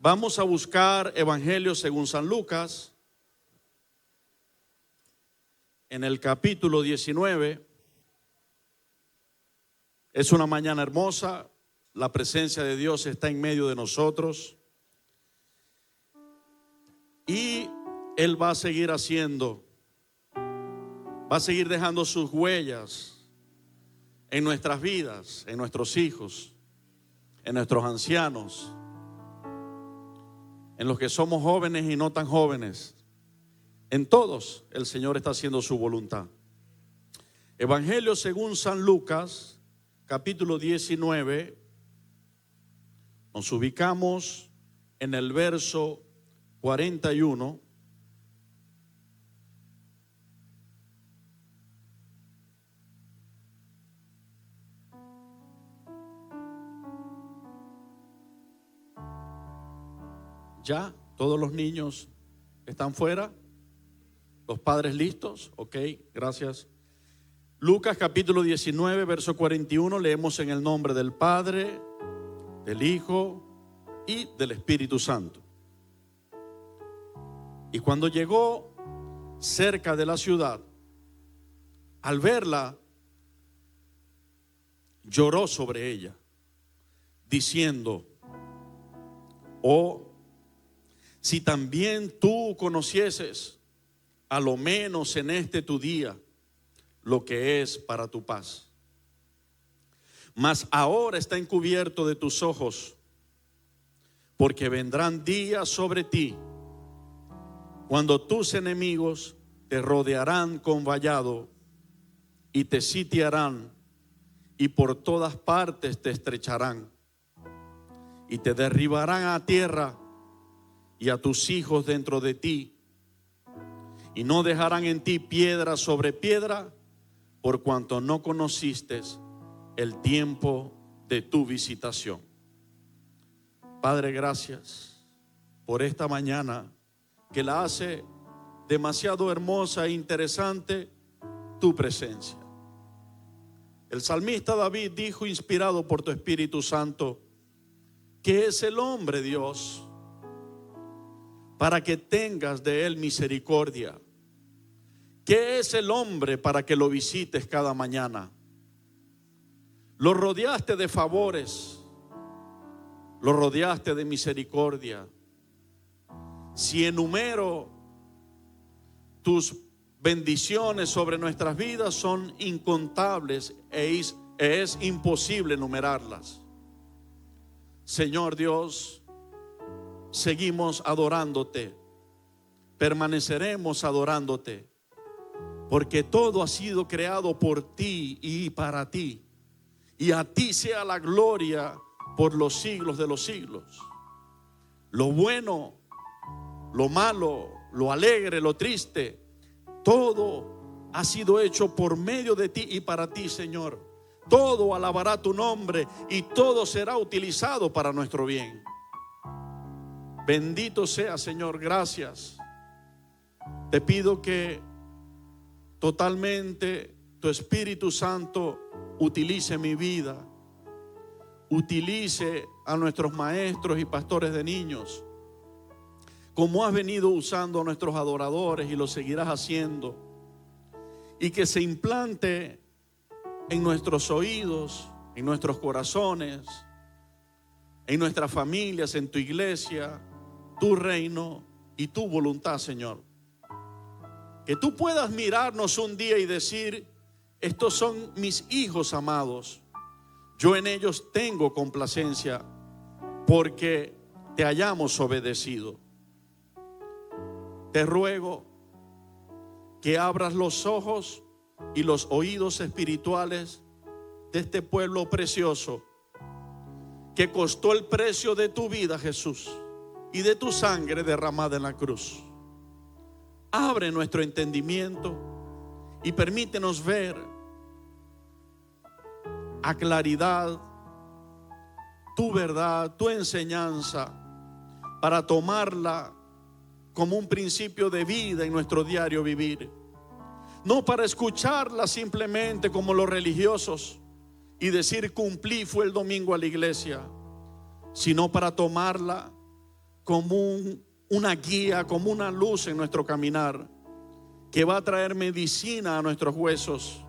Vamos a buscar Evangelio según San Lucas, en el capítulo 19. Es una mañana hermosa, la presencia de Dios está en medio de nosotros y Él va a seguir haciendo, va a seguir dejando sus huellas en nuestras vidas, en nuestros hijos, en nuestros ancianos, en los que somos jóvenes y no tan jóvenes. En todos el Señor está haciendo su voluntad. Evangelio según San Lucas, capítulo 19. Nos ubicamos en el verso 41. ¿Ya? ¿Todos los niños están fuera? ¿Los padres listos? Ok, gracias. Lucas capítulo 19, verso 41, leemos en el nombre del Padre, del Hijo y del Espíritu Santo. Y cuando llegó cerca de la ciudad, al verla, lloró sobre ella, diciendo: oh, si también tú conocieses, a lo menos en este tu día, lo que es para tu paz. Mas ahora está encubierto de tus ojos, porque vendrán días sobre ti, cuando tus enemigos te rodearán con vallado y te sitiarán, y por todas partes te estrecharán, y te derribarán a tierra y a tus hijos dentro de ti, y no dejarán en ti piedra sobre piedra, por cuanto no conociste el tiempo de tu visitación. Padre, gracias por esta mañana que la hace demasiado hermosa e interesante tu presencia. El salmista David dijo, inspirado por tu Espíritu Santo: ¿qué es el hombre, Dios, para que tengas de él misericordia? ¿Qué es el hombre para que lo visites cada mañana? Lo rodeaste de favores, lo rodeaste de misericordia. Si enumero tus bendiciones sobre nuestras vidas, son incontables e es imposible enumerarlas. Señor Dios, seguimos adorándote, permaneceremos adorándote, porque todo ha sido creado por ti y para ti, y a ti sea la gloria por los siglos de los siglos. Lo bueno, lo malo, lo alegre, lo triste, todo ha sido hecho por medio de ti y para ti, Señor. Todo alabará tu nombre y todo será utilizado para nuestro bien. Bendito sea, Señor, gracias. Te pido que totalmente tu Espíritu Santo utilice mi vida, utilice a nuestros maestros y pastores de niños, como has venido usando a nuestros adoradores y lo seguirás haciendo, y que se implante en nuestros oídos, en nuestros corazones, en nuestras familias, en tu iglesia, tu reino y tu voluntad, Señor. Que tú puedas mirarnos un día y decir: estos son mis hijos amados, yo en ellos tengo complacencia, porque te hayamos obedecido. Te ruego que abras los ojos y los oídos espirituales de este pueblo precioso, que costó el precio de tu vida, Jesús, y de tu sangre derramada en la cruz. Abre nuestro entendimiento y permítenos ver a claridad tu verdad, tu enseñanza, para tomarla como un principio de vida en nuestro diario vivir. No para escucharla simplemente como los religiosos y decir: cumplí, fue el domingo a la iglesia, sino para tomarla como una guía, como una luz en nuestro caminar, que va a traer medicina a nuestros huesos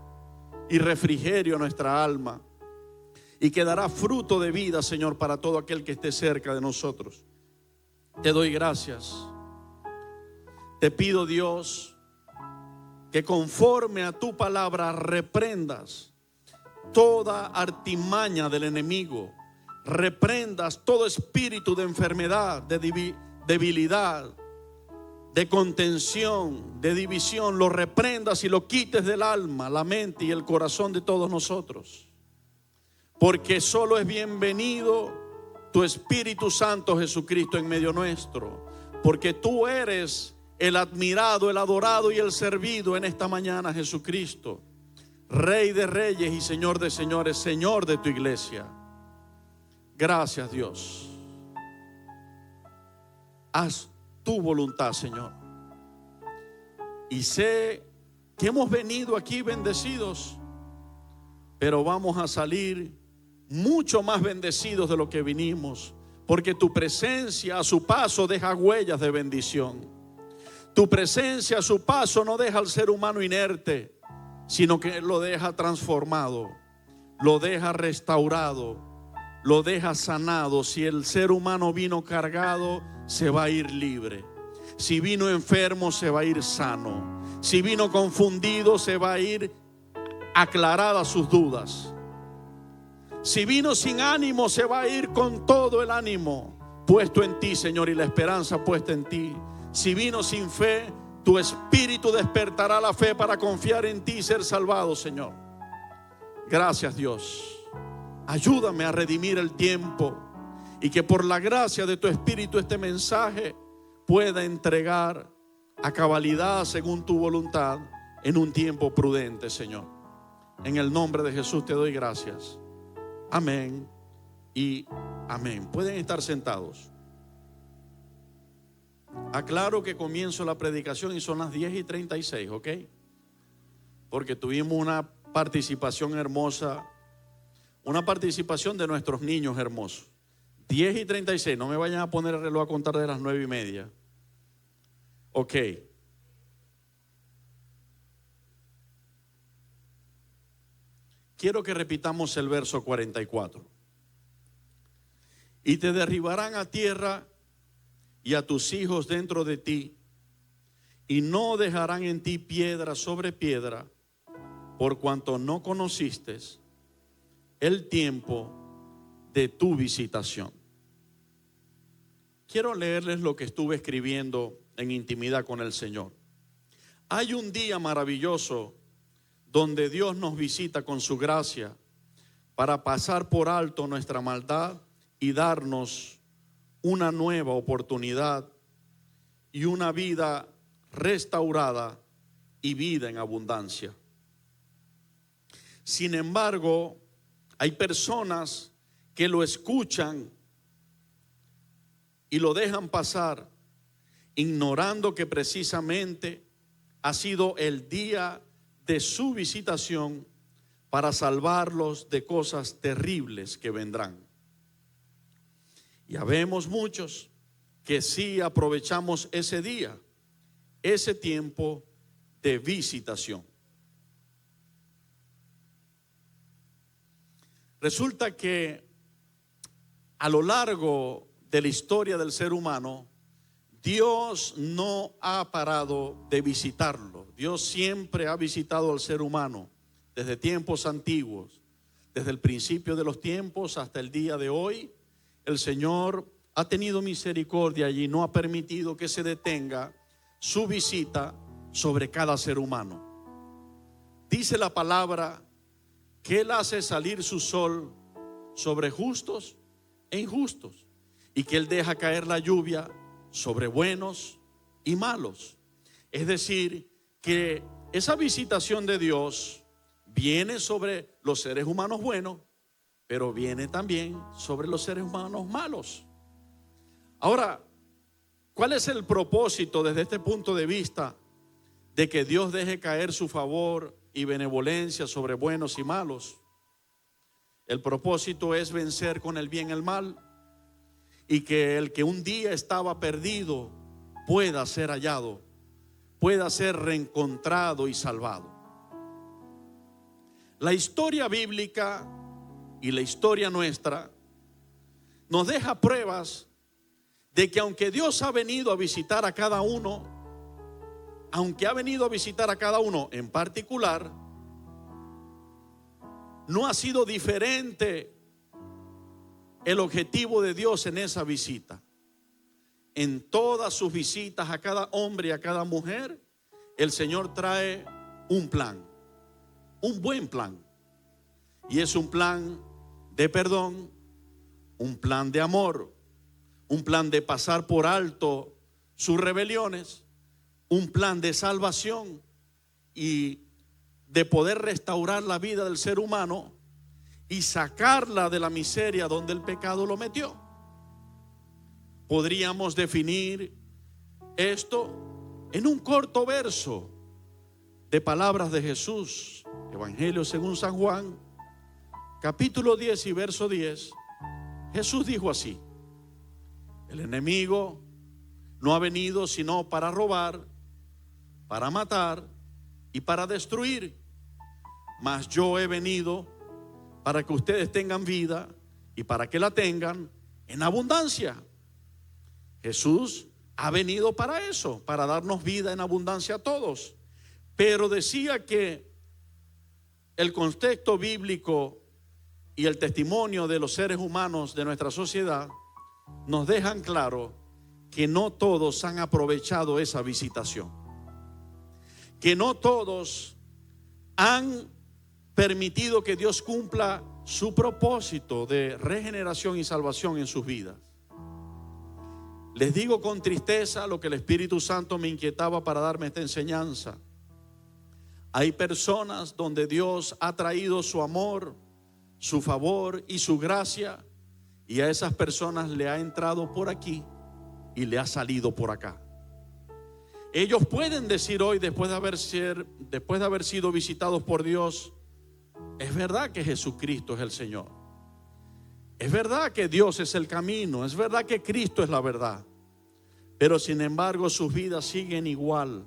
y refrigerio a nuestra alma, y que dará fruto de vida, Señor, para todo aquel que esté cerca de nosotros. Te doy gracias. Te pido, Dios, que conforme a tu palabra reprendas toda artimaña del enemigo, reprendas todo espíritu de enfermedad, de debilidad, de contención, de división, lo reprendas y lo quites del alma, la mente y el corazón de todos nosotros. Porque solo es bienvenido tu Espíritu Santo Jesucristo en medio nuestro. Porque tú eres el admirado, el adorado y el servido en esta mañana, Jesucristo, Rey de reyes y Señor de señores, Señor de tu iglesia. Gracias, Dios. Haz tu voluntad, Señor. Y sé que hemos venido aquí bendecidos, pero vamos a salir mucho más bendecidos de lo que vinimos, porque tu presencia a su paso deja huellas de bendición. Tu presencia a su paso no deja al ser humano inerte, sino que lo deja transformado, lo deja restaurado, lo deja sanado. Si el ser humano vino cargado, se va a ir libre. Si vino enfermo, se va a ir sano. Si vino confundido, se va a ir aclaradas sus dudas. Si vino sin ánimo, se va a ir con todo el ánimo puesto en ti, Señor, y la esperanza puesta en ti. Si vino sin fe, tu espíritu despertará la fe para confiar en ti y ser salvado, Señor. Gracias, Dios. Ayúdame a redimir el tiempo, y que por la gracia de tu espíritu este mensaje pueda entregar a cabalidad según tu voluntad en un tiempo prudente, Señor. En el nombre de Jesús te doy gracias. Amén y amén. Pueden estar sentados. Aclaro que comienzo la predicación y son las 10:36, ¿ok? Porque tuvimos una participación hermosa, una participación de nuestros niños hermosos. 10:36, no me vayan a poner el reloj a contar de las 9:30. Ok. Quiero que repitamos el verso 44. Y te derribarán a tierra y a tus hijos dentro de ti, y no dejarán en ti piedra sobre piedra, por cuanto no conociste el tiempo de tu visitación. Quiero leerles lo que estuve escribiendo en intimidad con el Señor. Hay un día maravilloso donde Dios nos visita con su gracia para pasar por alto nuestra maldad y darnos una nueva oportunidad y una vida restaurada y vida en abundancia. Sin embargo, hay personas que lo escuchan y lo dejan pasar, ignorando que precisamente ha sido el día de su visitación para salvarlos de cosas terribles que vendrán. Y habemos muchos que sí aprovechamos ese día, ese tiempo de visitación. Resulta que a lo largo de la historia del ser humano, Dios no ha parado de visitarlo. Dios siempre ha visitado al ser humano desde tiempos antiguos, desde el principio de los tiempos hasta el día de hoy. El Señor ha tenido misericordia y no ha permitido que se detenga su visita sobre cada ser humano. Dice la palabra que Él hace salir su sol sobre justos e injustos, y que Él deja caer la lluvia sobre buenos y malos. Es decir, que esa visitación de Dios viene sobre los seres humanos buenos, pero viene también sobre los seres humanos malos. Ahora, ¿cuál es el propósito desde este punto de vista de que Dios deje caer su favor y benevolencia sobre buenos y malos? El propósito es vencer con el bien el mal y que el que un día estaba perdido pueda ser hallado, pueda ser reencontrado y salvado. La historia bíblica y la historia nuestra nos deja pruebas de que aunque Dios ha venido a visitar a cada uno, aunque ha venido a visitar a cada uno en particular, no ha sido diferente el objetivo de Dios en esa visita. En todas sus visitas a cada hombre y a cada mujer, el Señor trae un plan, un buen plan. Y es un plan de perdón, un plan de amor, un plan de pasar por alto sus rebeliones, un plan de salvación y de poder restaurar la vida del ser humano y sacarla de la miseria donde el pecado lo metió. Podríamos definir esto en un corto verso de palabras de Jesús, Evangelio según San Juan, capítulo 10 y verso 10. Jesús dijo así: el enemigo no ha venido sino para robar, para matar y para destruir, mas yo he venido para que ustedes tengan vida y para que la tengan en abundancia. Jesús ha venido para eso, para darnos vida en abundancia a todos. Pero decía que el contexto bíblico y el testimonio de los seres humanos de nuestra sociedad nos dejan claro que no todos han aprovechado esa visitación, que no todos han permitido que Dios cumpla su propósito de regeneración y salvación en sus vidas. Les digo con tristeza lo que el Espíritu Santo me inquietaba para darme esta enseñanza. Hay personas donde Dios ha traído su amor, su favor y su gracia, y a esas personas le ha entrado por aquí y le ha salido por acá. Ellos pueden decir hoy, después de haber sido visitados por Dios: es verdad que Jesucristo es el Señor, es verdad que Dios es el camino, es verdad que Cristo es la verdad. Pero sin embargo sus vidas siguen igual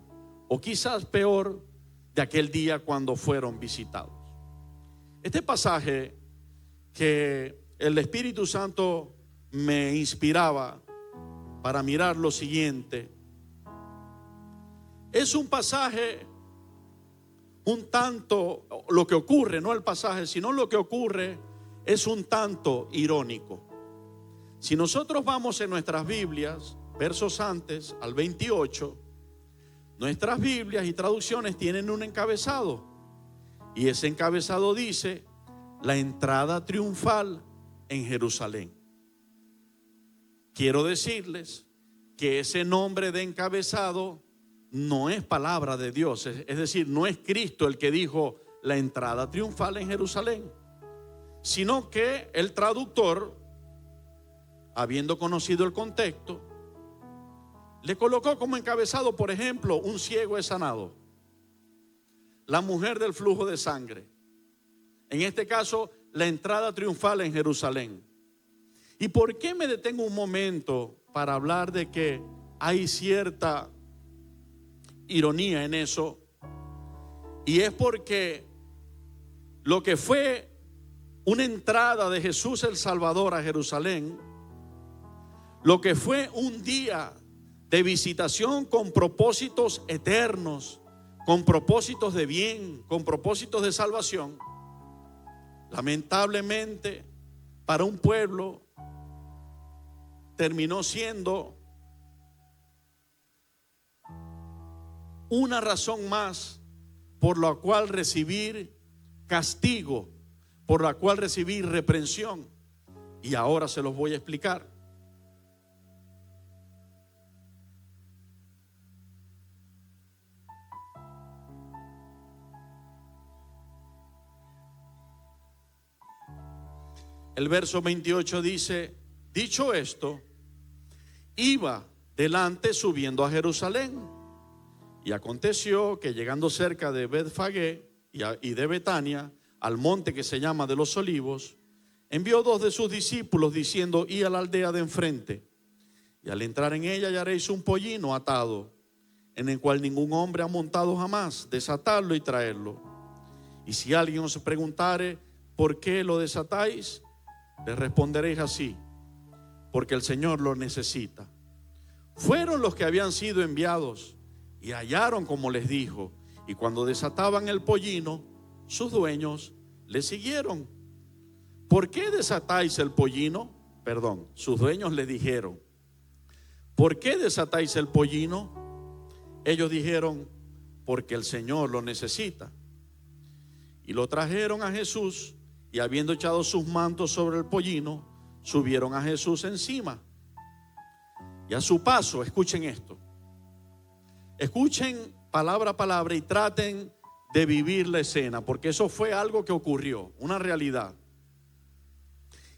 o quizás peor de aquel día cuando fueron visitados. Este pasaje que el Espíritu Santo me inspiraba para mirar lo siguiente, es un pasaje un tanto, lo que ocurre, no el pasaje, sino lo que ocurre es un tanto irónico. Si nosotros vamos en nuestras Biblias, versos antes al 28, nuestras Biblias y traducciones tienen un encabezado, y ese encabezado dice: la entrada triunfal en Jerusalén. Quiero decirles que ese nombre de encabezado no es palabra de Dios, es decir, no es Cristo el que dijo la entrada triunfal en Jerusalén, sino que el traductor, habiendo conocido el contexto, le colocó como encabezado, por ejemplo, un ciego es sanado, la mujer del flujo de sangre, en este caso la entrada triunfal en Jerusalén. ¿Y por qué me detengo un momento para hablar de que hay cierta ironía en eso? Y es porque lo que fue una entrada de Jesús el Salvador a Jerusalén, lo que fue un día de visitación con propósitos eternos, con propósitos de bien, con propósitos de salvación, lamentablemente para un pueblo terminó siendo una razón más por la cual recibir castigo, por la cual recibir reprensión. Y ahora se los voy a explicar. El verso 28 dice: dicho esto, iba delante subiendo a Jerusalén. Y aconteció que llegando cerca de Betfagé y de Betania, al monte que se llama de los Olivos, envió 2 de sus discípulos diciendo: id a la aldea de enfrente, y al entrar en ella hallaréis un pollino atado, en el cual ningún hombre ha montado jamás. Desatadlo y traedlo. Y si alguien os preguntare: ¿por qué lo desatáis?, le responderéis así: porque el Señor lo necesita. Fueron los que habían sido enviados y hallaron como les dijo, y cuando desataban el pollino, sus dueños le siguieron. ¿Por qué desatáis el pollino? Perdón, sus dueños le dijeron: ¿por qué desatáis el pollino? Ellos dijeron: porque el Señor lo necesita. Y lo trajeron a Jesús, y habiendo echado sus mantos sobre el pollino, subieron a Jesús encima. Y a su paso, escuchen esto, escuchen palabra a palabra y traten de vivir la escena, porque eso fue algo que ocurrió, una realidad.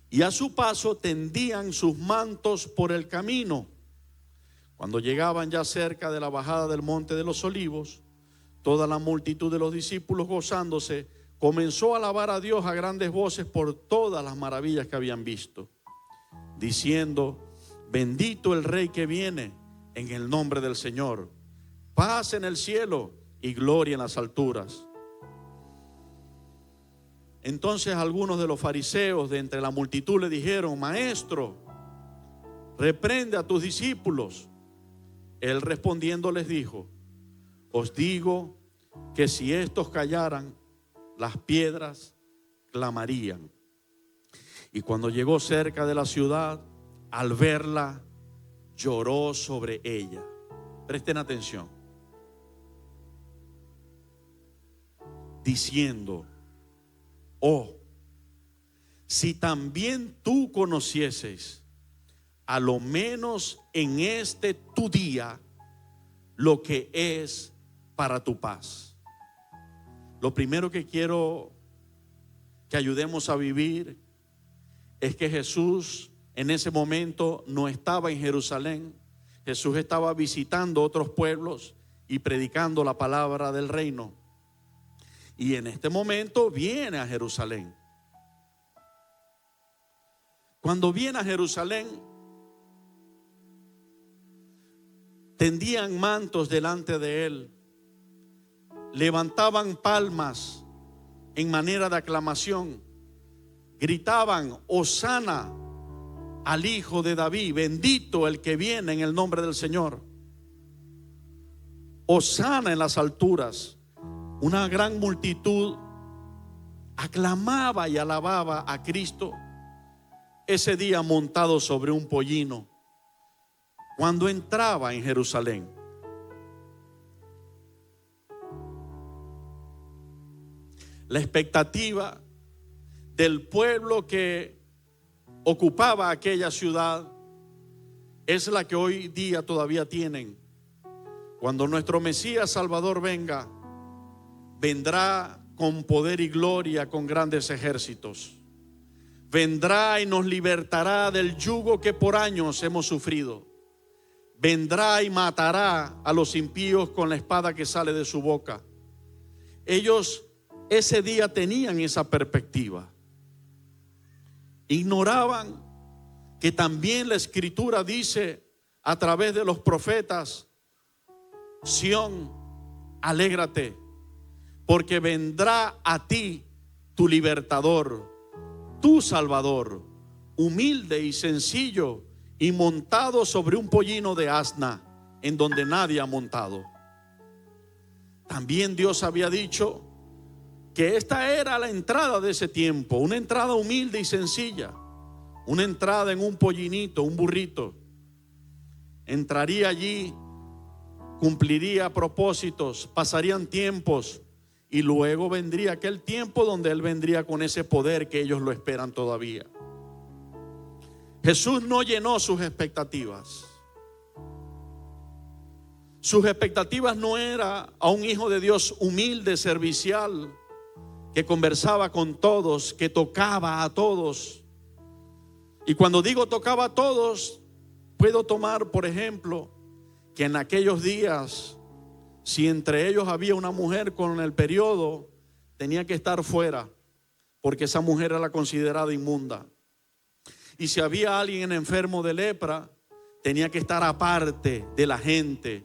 Y a su paso tendían sus mantos por el camino. Cuando llegaban ya cerca de la bajada del monte de los Olivos, toda la multitud de los discípulos, gozándose, comenzó a alabar a Dios a grandes voces por todas las maravillas que habían visto, diciendo: bendito el Rey que viene en el nombre del Señor, paz en el cielo y gloria en las alturas. Entonces algunos de los fariseos de entre la multitud le dijeron: Maestro, reprende a tus discípulos. Él respondiendo les dijo: os digo que si estos callaran, las piedras clamarían. Y cuando llegó cerca de la ciudad, al verla, lloró sobre ella. Presten atención. Diciendo: oh, si también tú conocieses, a lo menos en este tu día, lo que es para tu paz. Lo primero que quiero que ayudemos a vivir es que Jesús en ese momento no estaba en Jerusalén. Jesús estaba visitando otros pueblos y predicando la palabra del reino. Y en este momento viene a Jerusalén. Cuando viene a Jerusalén, tendían mantos delante de él, levantaban palmas en manera de aclamación, gritaban: Hosana al Hijo de David, bendito el que viene en el nombre del Señor. Hosana en las alturas. Una gran multitud aclamaba y alababa a Cristo ese día montado sobre un pollino cuando entraba en Jerusalén. La expectativa del pueblo que ocupaba aquella ciudad es la que hoy día todavía tienen. Cuando nuestro Mesías Salvador venga, vendrá con poder y gloria, con grandes ejércitos. Vendrá y nos libertará del yugo que por años hemos sufrido. Vendrá y matará a los impíos con la espada que sale de su boca. Ellos ese día tenían esa perspectiva. Ignoraban que también la Escritura dice a través de los profetas: Sión, alégrate, porque vendrá a ti tu libertador, tu Salvador, humilde y sencillo, y montado sobre un pollino de asna, en donde nadie ha montado. También Dios había dicho que esta era la entrada de ese tiempo, una entrada humilde y sencilla, una entrada en un pollinito, un burrito. Entraría allí, cumpliría propósitos, pasarían tiempos, y luego vendría aquel tiempo donde Él vendría con ese poder que ellos lo esperan todavía. Jesús no llenó sus expectativas. Sus expectativas no era a un hijo de Dios humilde, servicial, que conversaba con todos, que tocaba a todos. Y cuando digo tocaba a todos, puedo tomar por ejemplo que en aquellos días, si entre ellos había una mujer con el periodo, tenía que estar fuera, porque esa mujer era considerada inmunda. Y si había alguien enfermo de lepra, tenía que estar aparte de la gente.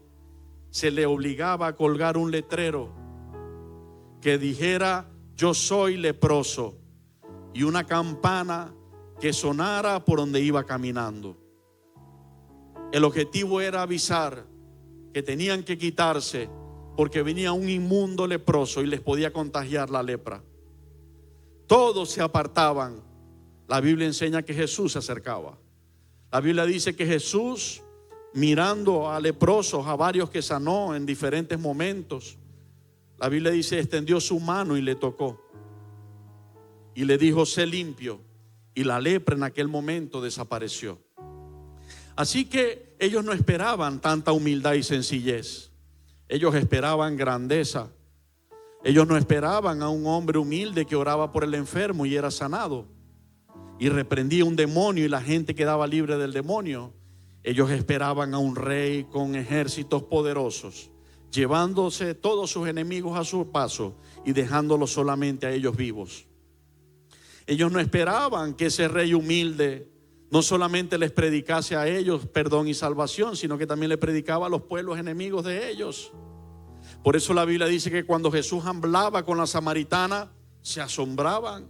Se le obligaba a colgar un letrero que dijera: yo soy leproso, y una campana que sonara por donde iba caminando. El objetivo era avisar que tenían que quitarse, porque venía un inmundo leproso y les podía contagiar la lepra. Todos se apartaban. La Biblia enseña que Jesús se acercaba. La Biblia dice que Jesús, mirando a leprosos, a varios que sanó en diferentes momentos, la Biblia dice, extendió su mano y le tocó. Y le dijo: sé limpio. Y la lepra en aquel momento desapareció. Así que ellos no esperaban tanta humildad y sencillez. Ellos esperaban grandeza. Ellos no esperaban a un hombre humilde que oraba por el enfermo y era sanado y reprendía un demonio y la gente quedaba libre del demonio. Ellos esperaban a un rey con ejércitos poderosos, llevándose todos sus enemigos a su paso y dejándolos solamente a ellos vivos. Ellos no esperaban que ese rey humilde no solamente les predicase a ellos perdón y salvación, sino que también le predicaba a los pueblos enemigos de ellos. Por eso la Biblia dice que cuando Jesús hablaba con la samaritana, se asombraban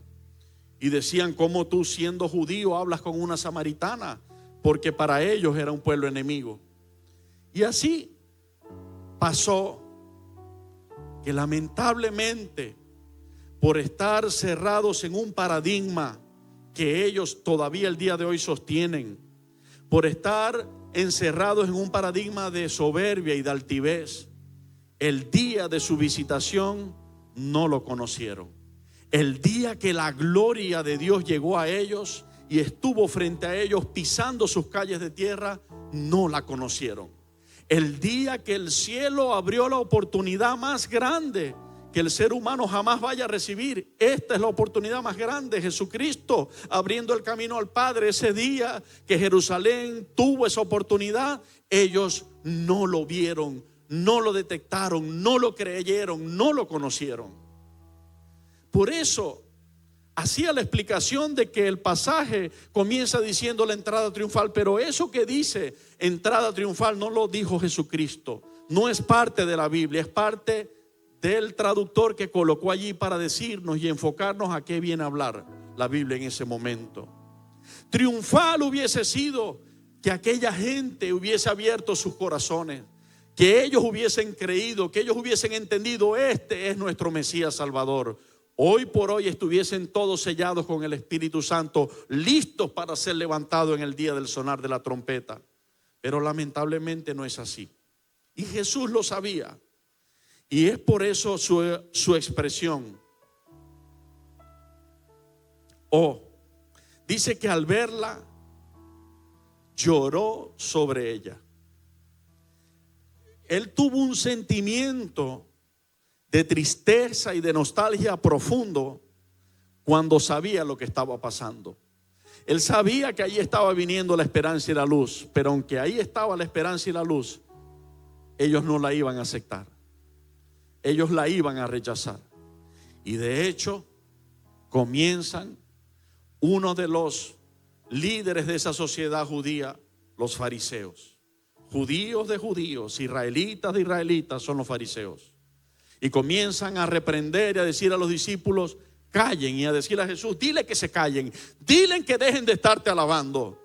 y decían: ¿cómo tú, siendo judío, hablas con una samaritana? Porque para ellos era un pueblo enemigo. Y así pasó que lamentablemente, por estar cerrados en un paradigma que ellos todavía el día de hoy sostienen, por estar encerrados en un paradigma de soberbia y de altivez, el día de su visitación no lo conocieron. El día que la gloria de Dios llegó a ellos y estuvo frente a ellos pisando sus calles de tierra, no la conocieron. El día que el cielo abrió la oportunidad más grande que el ser humano jamás vaya a recibir. Esta es la oportunidad más grande, Jesucristo abriendo el camino al Padre. Ese día que Jerusalén tuvo esa oportunidad, ellos no lo vieron, no lo detectaron, no lo creyeron, no lo conocieron. Por eso hacía la explicación de que el pasaje comienza diciendo la entrada triunfal, pero eso que dice entrada triunfal no lo dijo Jesucristo, no es parte de la Biblia, es parte del traductor que colocó allí para decirnos y enfocarnos a qué viene a hablar la Biblia en ese momento. Triunfal hubiese sido que aquella gente hubiese abierto sus corazones, que ellos hubiesen creído, que ellos hubiesen entendido: este es nuestro Mesías Salvador. Hoy por hoy estuviesen todos sellados con el Espíritu Santo, listos para ser levantados en el día del sonar de la trompeta. Pero lamentablemente no es así. Y Jesús lo sabía. Y es por eso su expresión. Dice que al verla lloró sobre ella. Él tuvo un sentimiento de tristeza y de nostalgia profundo cuando sabía lo que estaba pasando. Él sabía que ahí estaba viniendo la esperanza y la luz, pero aunque ahí estaba la esperanza y la luz, ellos no la iban a aceptar. Ellos la iban a rechazar. Y de hecho comienzan uno de los líderes de esa sociedad judía, los fariseos. Judíos de judíos, israelitas de israelitas son los fariseos. Y comienzan a reprender y a decir a los discípulos: callen, y a decirle a Jesús: dile que se callen, dile que dejen de estarte alabando,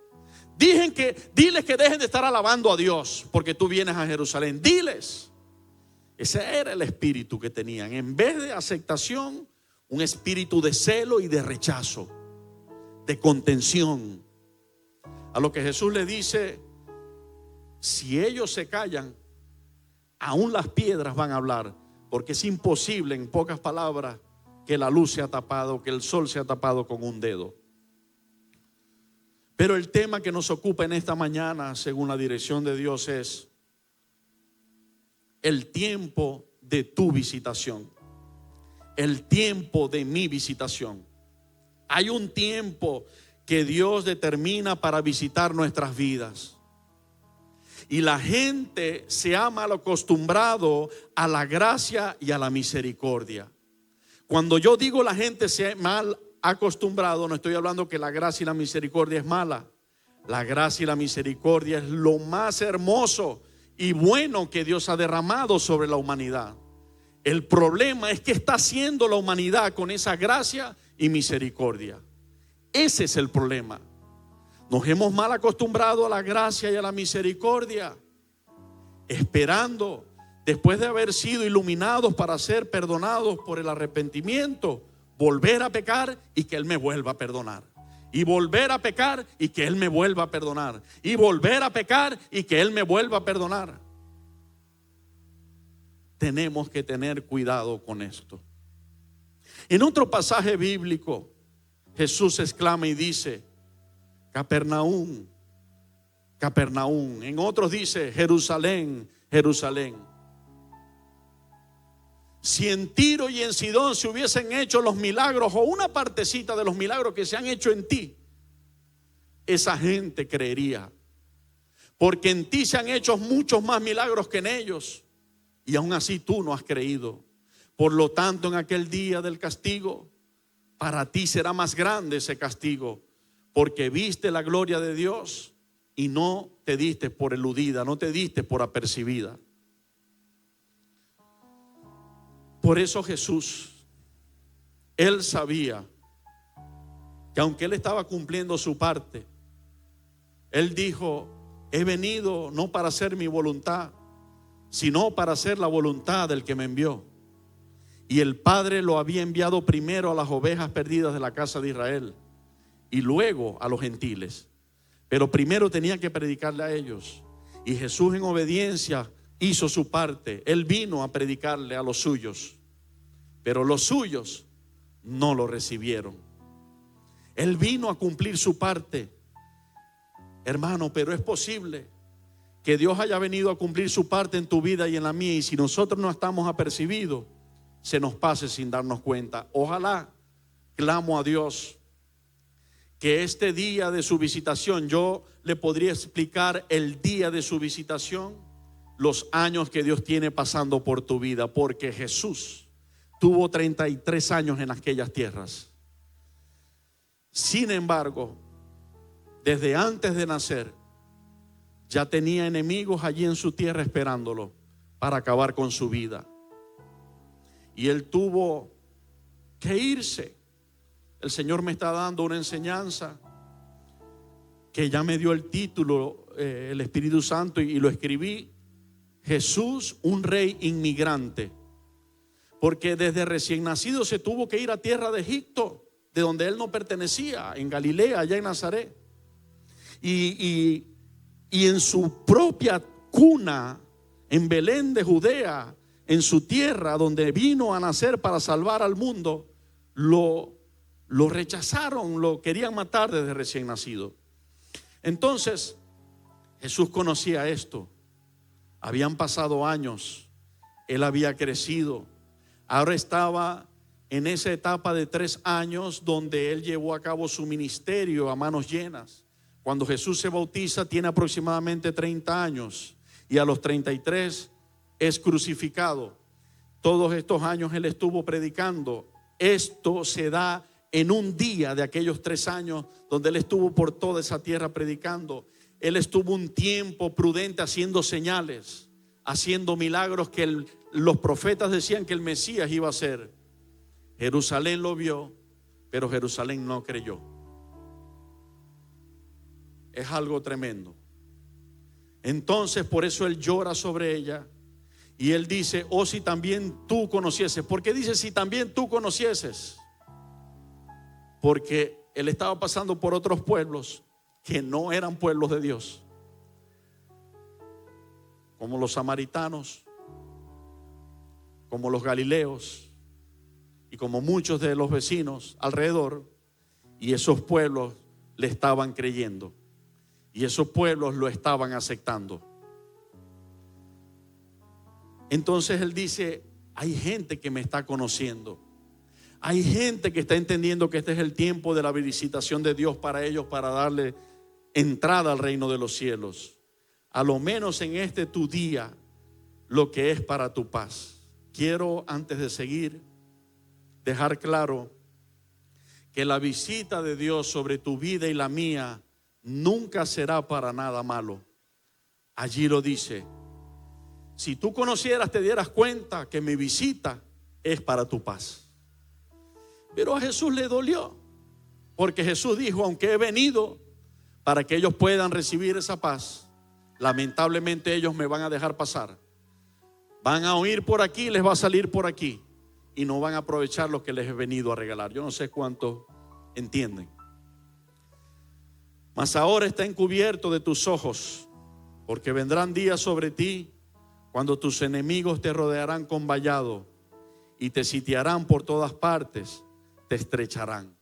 diles que dejen de estar alabando a Dios porque tú vienes a Jerusalén. Diles. Ese era el espíritu que tenían. En vez de aceptación, un espíritu de celo y de rechazo, de contención. A lo que Jesús le dice: si ellos se callan, aún las piedras van a hablar. Porque es imposible, en pocas palabras, que la luz sea tapado, que el sol sea tapado con un dedo. Pero el tema que nos ocupa en esta mañana, según la dirección de Dios, es el tiempo de tu visitación. El tiempo de mi visitación. Hay un tiempo que Dios determina para visitar nuestras vidas. Y la gente se ha mal acostumbrado a la gracia y a la misericordia. Cuando yo digo la gente se ha mal acostumbrado, no estoy hablando que la gracia y la misericordia es mala. La gracia y la misericordia es lo más hermoso y bueno que Dios ha derramado sobre la humanidad. El problema es qué está haciendo la humanidad con esa gracia y misericordia. Ese es el problema. Nos hemos mal acostumbrado a la gracia y a la misericordia, esperando, después de haber sido iluminados para ser perdonados por el arrepentimiento, volver a pecar y que Él me vuelva a perdonar. Y volver a pecar y que Él me vuelva a perdonar. Y volver a pecar y que Él me vuelva a perdonar. Tenemos que tener cuidado con esto. En otro pasaje bíblico, Jesús exclama y dice: Capernaum, Capernaum. En otros dice: Jerusalén, Jerusalén. Si en Tiro y en Sidón se hubiesen hecho los milagros o una partecita de los milagros que se han hecho en ti, esa gente creería, porque en ti se han hecho muchos más milagros que en ellos, y aún así tú no has creído. Por lo tanto, en aquel día del castigo, para ti será más grande ese castigo, porque viste la gloria de Dios y no te diste por eludida, no te diste por apercibida. Por eso Jesús, Él sabía que aunque Él estaba cumpliendo su parte, Él dijo: he venido no para hacer mi voluntad, sino para hacer la voluntad del que me envió. Y el Padre lo había enviado primero a las ovejas perdidas de la casa de Israel y luego a los gentiles. Pero primero tenía que predicarle a ellos. Y Jesús, en obediencia, hizo su parte. Él vino a predicarle a los suyos, pero los suyos no lo recibieron. Él vino a cumplir su parte. Hermano, pero es posible que Dios haya venido a cumplir su parte en tu vida y en la mía, y si nosotros no estamos apercibidos, se nos pase sin darnos cuenta. Ojalá, clamo a Dios, que este día de su visitación, yo le podría explicar el día de su visitación, los años que Dios tiene pasando por tu vida, porque Jesús tuvo 33 años en aquellas tierras. Sin embargo, desde antes de nacer, ya tenía enemigos allí en su tierra esperándolo para acabar con su vida. Y Él tuvo que irse. El Señor me está dando una enseñanza que ya me dio el título, el Espíritu Santo, y lo escribí: Jesús, un rey inmigrante. Porque desde recién nacido se tuvo que ir a tierra de Egipto, de donde Él no pertenecía, en Galilea, allá en Nazaret. Y en su propia cuna, en Belén de Judea, en su tierra donde vino a nacer para salvar al mundo, lo rechazaron, lo querían matar desde recién nacido. Entonces Jesús conocía esto. Habían pasado años, Él había crecido. Ahora estaba en esa etapa de 3 años donde Él llevó a cabo su ministerio a manos llenas. Cuando Jesús se bautiza tiene aproximadamente 30 años y a los 33 es crucificado. Todos estos años Él estuvo predicando. Esto se da en un día de aquellos 3 años donde Él estuvo por toda esa tierra predicando. Él estuvo un tiempo prudente haciendo señales, haciendo milagros que los profetas decían que el Mesías iba a hacer. Jerusalén lo vio, pero Jerusalén no creyó. Es algo tremendo. Entonces por eso Él llora sobre ella y Él dice: oh, si también tú conocieses. ¿Por qué dice si también tú conocieses? Porque Él estaba pasando por otros pueblos que no eran pueblos de Dios, como los samaritanos, como los galileos y como muchos de los vecinos alrededor. Y esos pueblos le estaban creyendo y esos pueblos lo estaban aceptando. Entonces Él dice: hay gente que me está conociendo, hay gente que está entendiendo que este es el tiempo de la visitación de Dios para ellos, para darle entrada al reino de los cielos. A lo menos en este tu día, lo que es para tu paz. Quiero, antes de seguir, dejar claro que la visita de Dios sobre tu vida y la mía nunca será para nada malo. Allí lo dice: si tú conocieras, te dieras cuenta que mi visita es para tu paz. Pero a Jesús le dolió, porque Jesús dijo: aunque he venido para que ellos puedan recibir esa paz, lamentablemente ellos me van a dejar pasar. Van a oír por aquí, les va a salir por aquí, y no van a aprovechar lo que les he venido a regalar. Yo no sé cuánto entienden. Mas ahora está encubierto de tus ojos, porque vendrán días sobre ti cuando tus enemigos te rodearán con vallado y te sitiarán por todas partes, te estrecharán.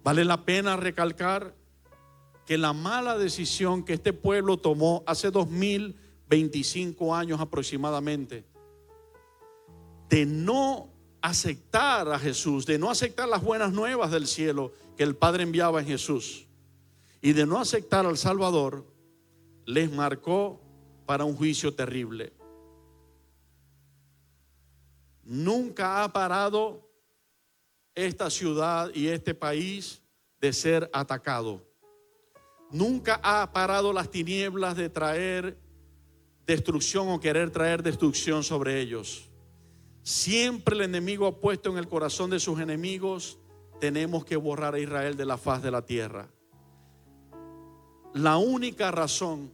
Vale la pena recalcar que la mala decisión que este pueblo tomó hace 2025 años aproximadamente, de no aceptar a Jesús, de no aceptar las buenas nuevas del cielo que el Padre enviaba en Jesús, y de no aceptar al Salvador, les marcó para un juicio terrible. Nunca ha parado esta ciudad y este país de ser atacado. Nunca ha parado las tinieblas de traer destrucción o querer traer destrucción sobre ellos. Siempre el enemigo ha puesto en el corazón de sus enemigos: tenemos que borrar a Israel de la faz de la tierra. La única razón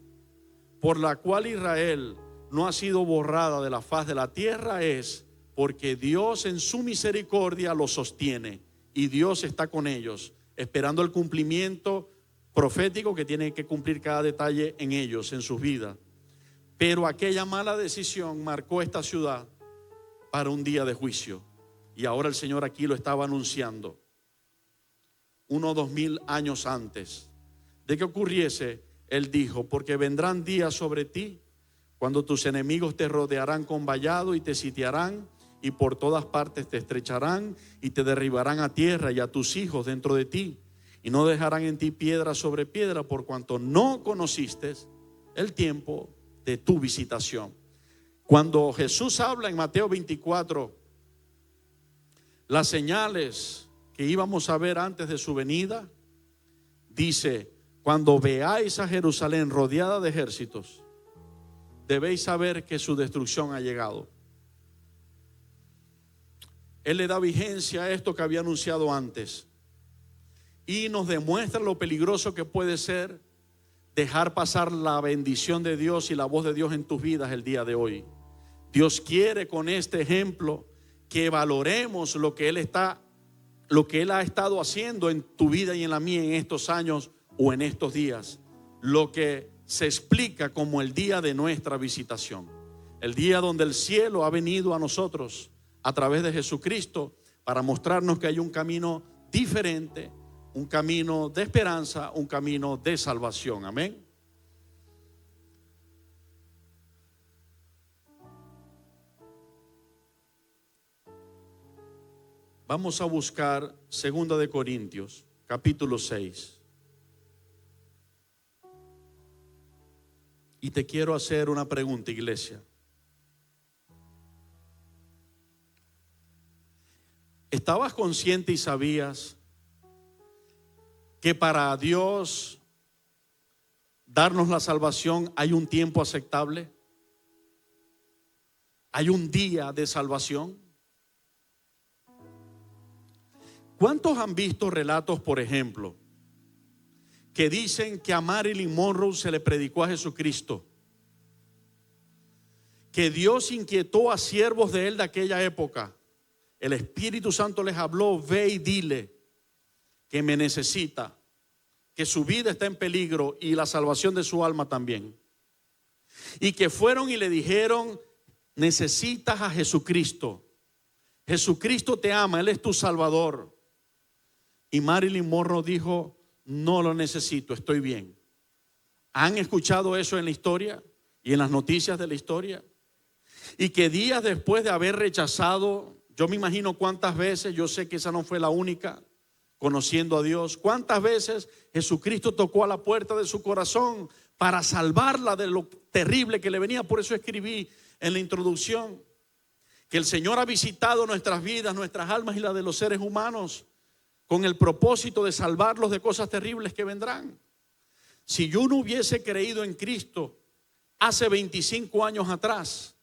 por la cual Israel no ha sido borrada de la faz de la tierra es porque Dios en su misericordia los sostiene, y Dios está con ellos, esperando el cumplimiento profético que tiene que cumplir cada detalle en ellos, en sus vidas. Pero aquella mala decisión marcó esta ciudad para un día de juicio, y ahora el Señor aquí lo estaba anunciando 1 o 2000 años antes de que ocurriese. Él dijo: porque vendrán días sobre ti cuando tus enemigos te rodearán con vallado y te sitiarán, y por todas partes te estrecharán y te derribarán a tierra y a tus hijos dentro de ti, y no dejarán en ti piedra sobre piedra, por cuanto no conociste el tiempo de tu visitación. Cuando Jesús habla en Mateo 24 las señales que íbamos a ver antes de su venida, dice: cuando veáis a Jerusalén rodeada de ejércitos, debéis saber que su destrucción ha llegado. Él le da vigencia a esto que había anunciado antes, y nos demuestra lo peligroso que puede ser dejar pasar la bendición de Dios y la voz de Dios en tus vidas el día de hoy. Dios quiere con este ejemplo que valoremos lo que Él ha estado haciendo en tu vida y en la mía en estos años o en estos días, lo que se explica como el día de nuestra visitación, el día donde el cielo ha venido a nosotros a través de Jesucristo para mostrarnos que hay un camino diferente, un camino de esperanza, un camino de salvación. Amén. Vamos a buscar 2 de Corintios, capítulo 6. Y te quiero hacer una pregunta, iglesia. ¿Estabas consciente y sabías que para Dios darnos la salvación hay un tiempo aceptable? ¿Hay un día de salvación? ¿Cuántos han visto relatos, por ejemplo, que dicen que a Marilyn Monroe se le predicó a Jesucristo, que Dios inquietó a siervos de él de aquella época? El Espíritu Santo les habló: ve y dile que me necesita, que su vida está en peligro y la salvación de su alma también. Y que fueron y le dijeron: necesitas a Jesucristo, Jesucristo te ama, Él es tu Salvador. Y Marilyn Monroe dijo: no lo necesito, estoy bien. ¿Han escuchado eso en la historia y en las noticias de la historia? Y que días después de haber rechazado, yo me imagino cuántas veces, yo sé que esa no fue la única, conociendo a Dios, cuántas veces Jesucristo tocó a la puerta de su corazón para salvarla de lo terrible que le venía. Por eso escribí en la introducción que el Señor ha visitado nuestras vidas, nuestras almas y las de los seres humanos con el propósito de salvarlos de cosas terribles que vendrán. Si yo no hubiese creído en Cristo hace 25 años atrás,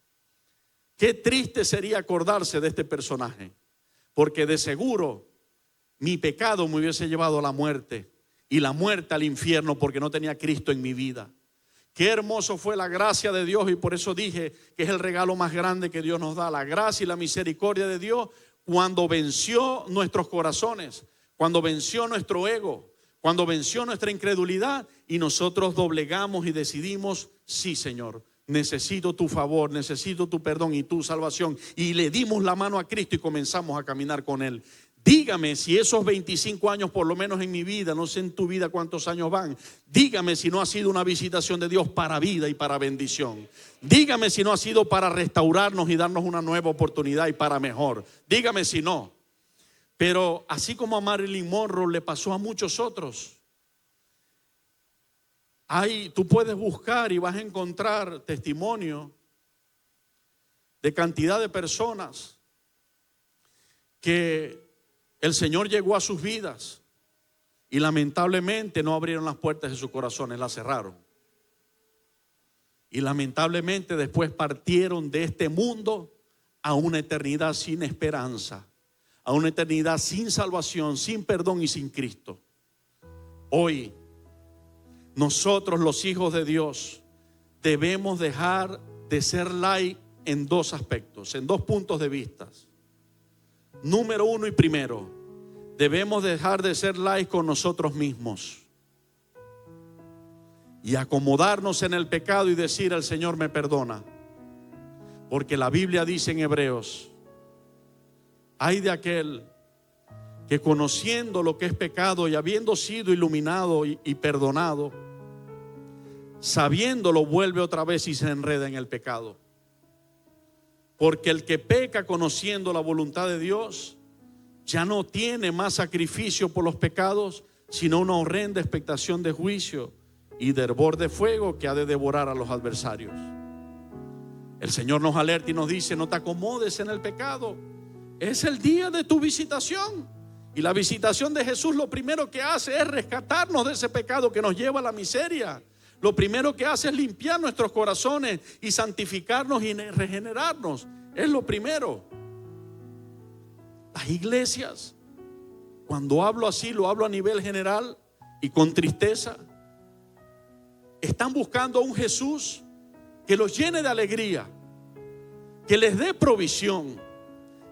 qué triste sería acordarse de este personaje, porque de seguro mi pecado me hubiese llevado a la muerte y la muerte al infierno porque no tenía a Cristo en mi vida. Qué hermoso fue la gracia de Dios, y por eso dije que es el regalo más grande que Dios nos da, la gracia y la misericordia de Dios, cuando venció nuestros corazones, cuando venció nuestro ego, cuando venció nuestra incredulidad y nosotros doblegamos y decidimos: sí, Señor, necesito tu favor, necesito tu perdón y tu salvación, y le dimos la mano a Cristo y comenzamos a caminar con Él. Dígame si esos 25 años, por lo menos en mi vida, no sé en tu vida cuántos años van, dígame si no ha sido una visitación de Dios para vida y para bendición. Dígame si no ha sido para restaurarnos y darnos una nueva oportunidad y para mejor. Dígame si no. Pero así como a Marilyn Monroe le pasó a muchos otros. Tú puedes buscar y vas a encontrar testimonio de cantidad de personas que el Señor llegó a sus vidas y lamentablemente no abrieron las puertas de sus corazones, las cerraron. Y lamentablemente después partieron de este mundo a una eternidad sin esperanza, a una eternidad sin salvación, sin perdón y sin Cristo. Hoy, nosotros los hijos de Dios debemos dejar de ser light en dos aspectos, en dos puntos de vista. Número uno y primero, debemos dejar de ser light con nosotros mismos y acomodarnos en el pecado y decir: el Señor me perdona. Porque la Biblia dice en Hebreos: ay de aquel que conociendo lo que es pecado y habiendo sido iluminado y perdonado, sabiéndolo vuelve otra vez y se enreda en el pecado. Porque el que peca conociendo la voluntad de Dios ya no tiene más sacrificio por los pecados, sino una horrenda expectación de juicio y de hervor de fuego que ha de devorar a los adversarios. El Señor nos alerta y nos dice: no te acomodes en el pecado. Es el día de tu visitación. Y la visitación de Jesús lo primero que hace es rescatarnos de ese pecado que nos lleva a la miseria. Lo primero que hace es limpiar nuestros corazones y santificarnos y regenerarnos. Es lo primero. Las iglesias, cuando hablo así, lo hablo a nivel general y con tristeza, están buscando a un Jesús que los llene de alegría, que les dé provisión,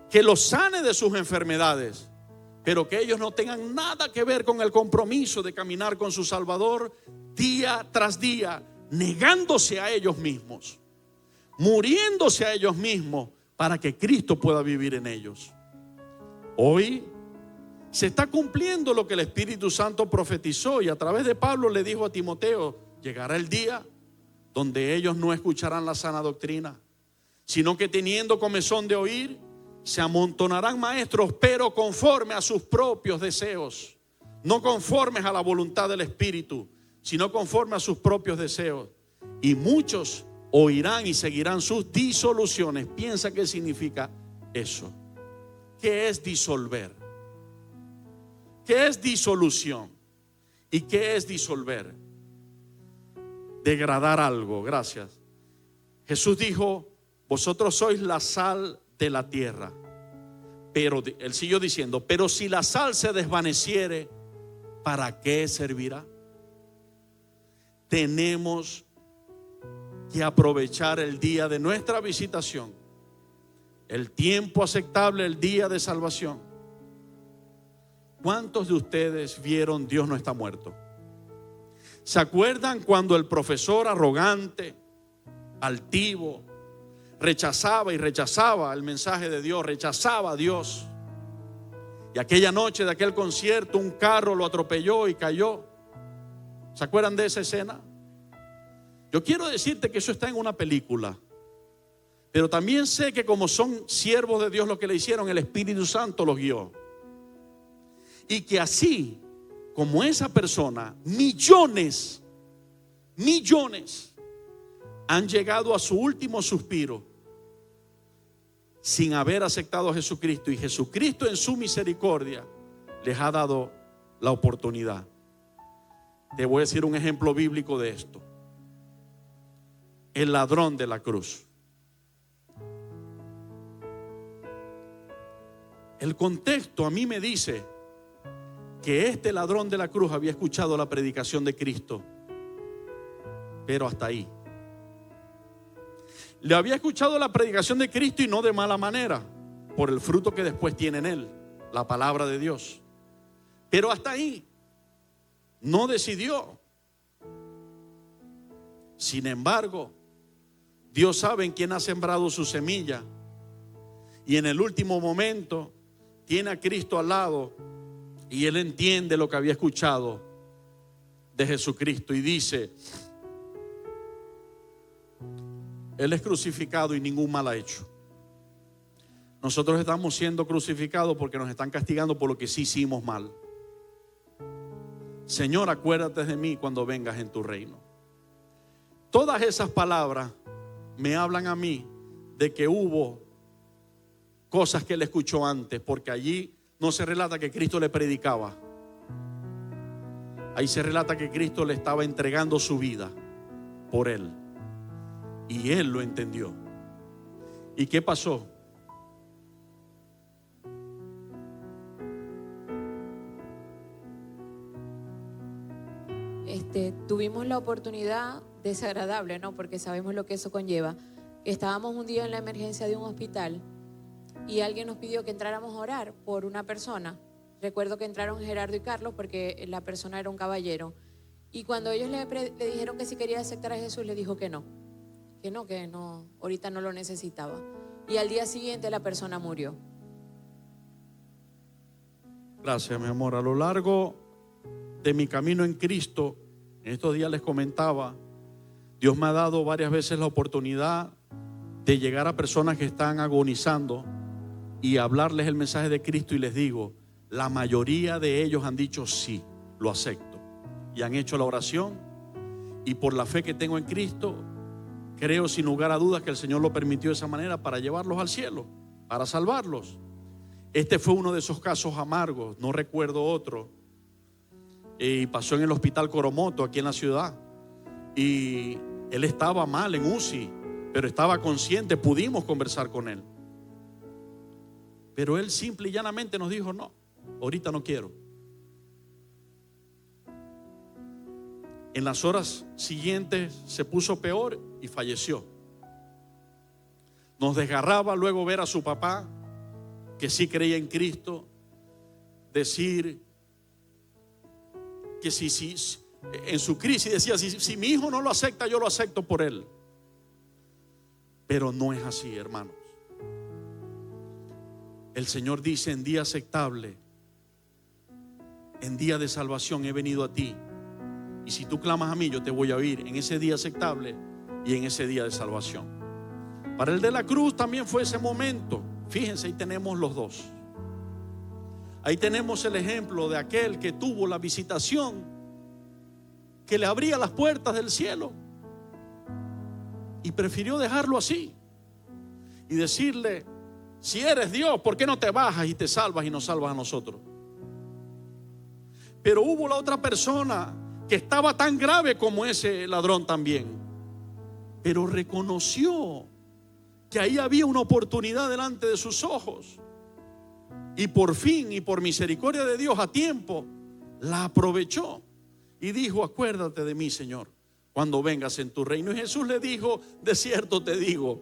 que los sane de sus enfermedades, pero que ellos no tengan nada que ver con el compromiso de caminar con su Salvador día tras día, negándose a ellos mismos, muriéndose a ellos mismos para que Cristo pueda vivir en ellos. Hoy se está cumpliendo lo que el Espíritu Santo profetizó y a través de Pablo le dijo a Timoteo: llegará el día donde ellos no escucharán la sana doctrina, sino que teniendo comezón de oír, se amontonarán maestros, pero conforme a sus propios deseos, no conformes a la voluntad del Espíritu, sino conforme a sus propios deseos. Y muchos oirán y seguirán sus disoluciones. Piensa qué significa eso. ¿Qué es disolver? ¿Qué es disolución? ¿Y qué es disolver? Degradar algo. Gracias. Jesús dijo: vosotros sois la sal de la tierra. Pero él siguió diciendo: pero si la sal se desvaneciere, ¿para qué servirá? Tenemos que aprovechar el día de nuestra visitación, el tiempo aceptable, el día de salvación. ¿Cuántos de ustedes vieron Dios no está muerto? ¿Se acuerdan cuando el profesor arrogante, altivo, rechazaba y rechazaba el mensaje de Dios, rechazaba a Dios? Y aquella noche de aquel concierto un carro lo atropelló y cayó. ¿Se acuerdan de esa escena? Yo quiero decirte que eso está en una película, pero también sé que como son siervos de Dios los que le hicieron, el Espíritu Santo los guió. Y que así como esa persona, millones han llegado a su último suspiro sin haber aceptado a Jesucristo. Y Jesucristo en su misericordia les ha dado la oportunidad. Te voy a decir un ejemplo bíblico de esto. El ladrón de la cruz. El contexto a mí me dice que este ladrón de la cruz había escuchado la predicación de Cristo, pero hasta ahí. Le había escuchado la predicación de Cristo y no de mala manera, por el fruto que después tiene en él, la palabra de Dios. Pero hasta ahí. No decidió. Sin embargo, Dios sabe en quién ha sembrado su semilla. Y en el último momento tiene a Cristo al lado y él entiende lo que había escuchado de Jesucristo y dice: Él es crucificado y ningún mal ha hecho. Nosotros estamos siendo crucificados porque nos están castigando por lo que sí hicimos mal. Señor, acuérdate de mí cuando vengas en tu reino. Todas esas palabras me hablan a mí de que hubo cosas que él escuchó antes, porque allí no se relata que Cristo le predicaba. Ahí se relata que Cristo le estaba entregando su vida por él. Y él lo entendió. ¿Y qué pasó? Tuvimos la oportunidad desagradable, ¿no? Porque sabemos lo que eso conlleva. Estábamos un día en la emergencia de un hospital y alguien nos pidió que entráramos a orar por una persona. Recuerdo que entraron Gerardo y Carlos porque la persona era un caballero. Y cuando ellos le dijeron que si quería aceptar a Jesús, le dijo que no, ahorita no lo necesitaba. Y al día siguiente la persona murió. Gracias, mi amor. A lo largo de mi camino en Cristo, en estos días les comentaba, Dios me ha dado varias veces la oportunidad de llegar a personas que están agonizando y hablarles el mensaje de Cristo, y les digo, la mayoría de ellos han dicho sí, lo acepto, y han hecho la oración, y por la fe que tengo en Cristo, creo sin lugar a dudas que el Señor lo permitió de esa manera para llevarlos al cielo, para salvarlos. Este fue uno de esos casos amargos, no recuerdo otro, y pasó en el hospital Coromoto aquí en la ciudad, y él estaba mal en UCI, pero estaba consciente, pudimos conversar con él, pero él simple y llanamente nos dijo: no, ahorita no quiero. En las horas siguientes se puso peor y falleció. Nos desgarraba luego ver a su papá, que sí creía en Cristo, decir que si en su crisis decía: si mi hijo no lo acepta, yo lo acepto por él. Pero no es así, hermanos. El Señor dice: en día aceptable, en día de salvación he venido a ti, y si tú clamas a mí, yo te voy a oír en ese día aceptable y en ese día de salvación. Para el de la cruz también fue ese momento. Fíjense, ahí tenemos los dos. Ahí tenemos el ejemplo de aquel que tuvo la visitación que le abría las puertas del cielo y prefirió dejarlo así y decirle: si eres Dios, ¿por qué no te bajas y te salvas y nos salvas a nosotros? Pero hubo la otra persona que estaba tan grave como ese ladrón también, pero reconoció que ahí había una oportunidad delante de sus ojos, y por fin y por misericordia de Dios a tiempo la aprovechó y dijo: acuérdate de mí, Señor, cuando vengas en tu reino. Y Jesús le dijo: de cierto te digo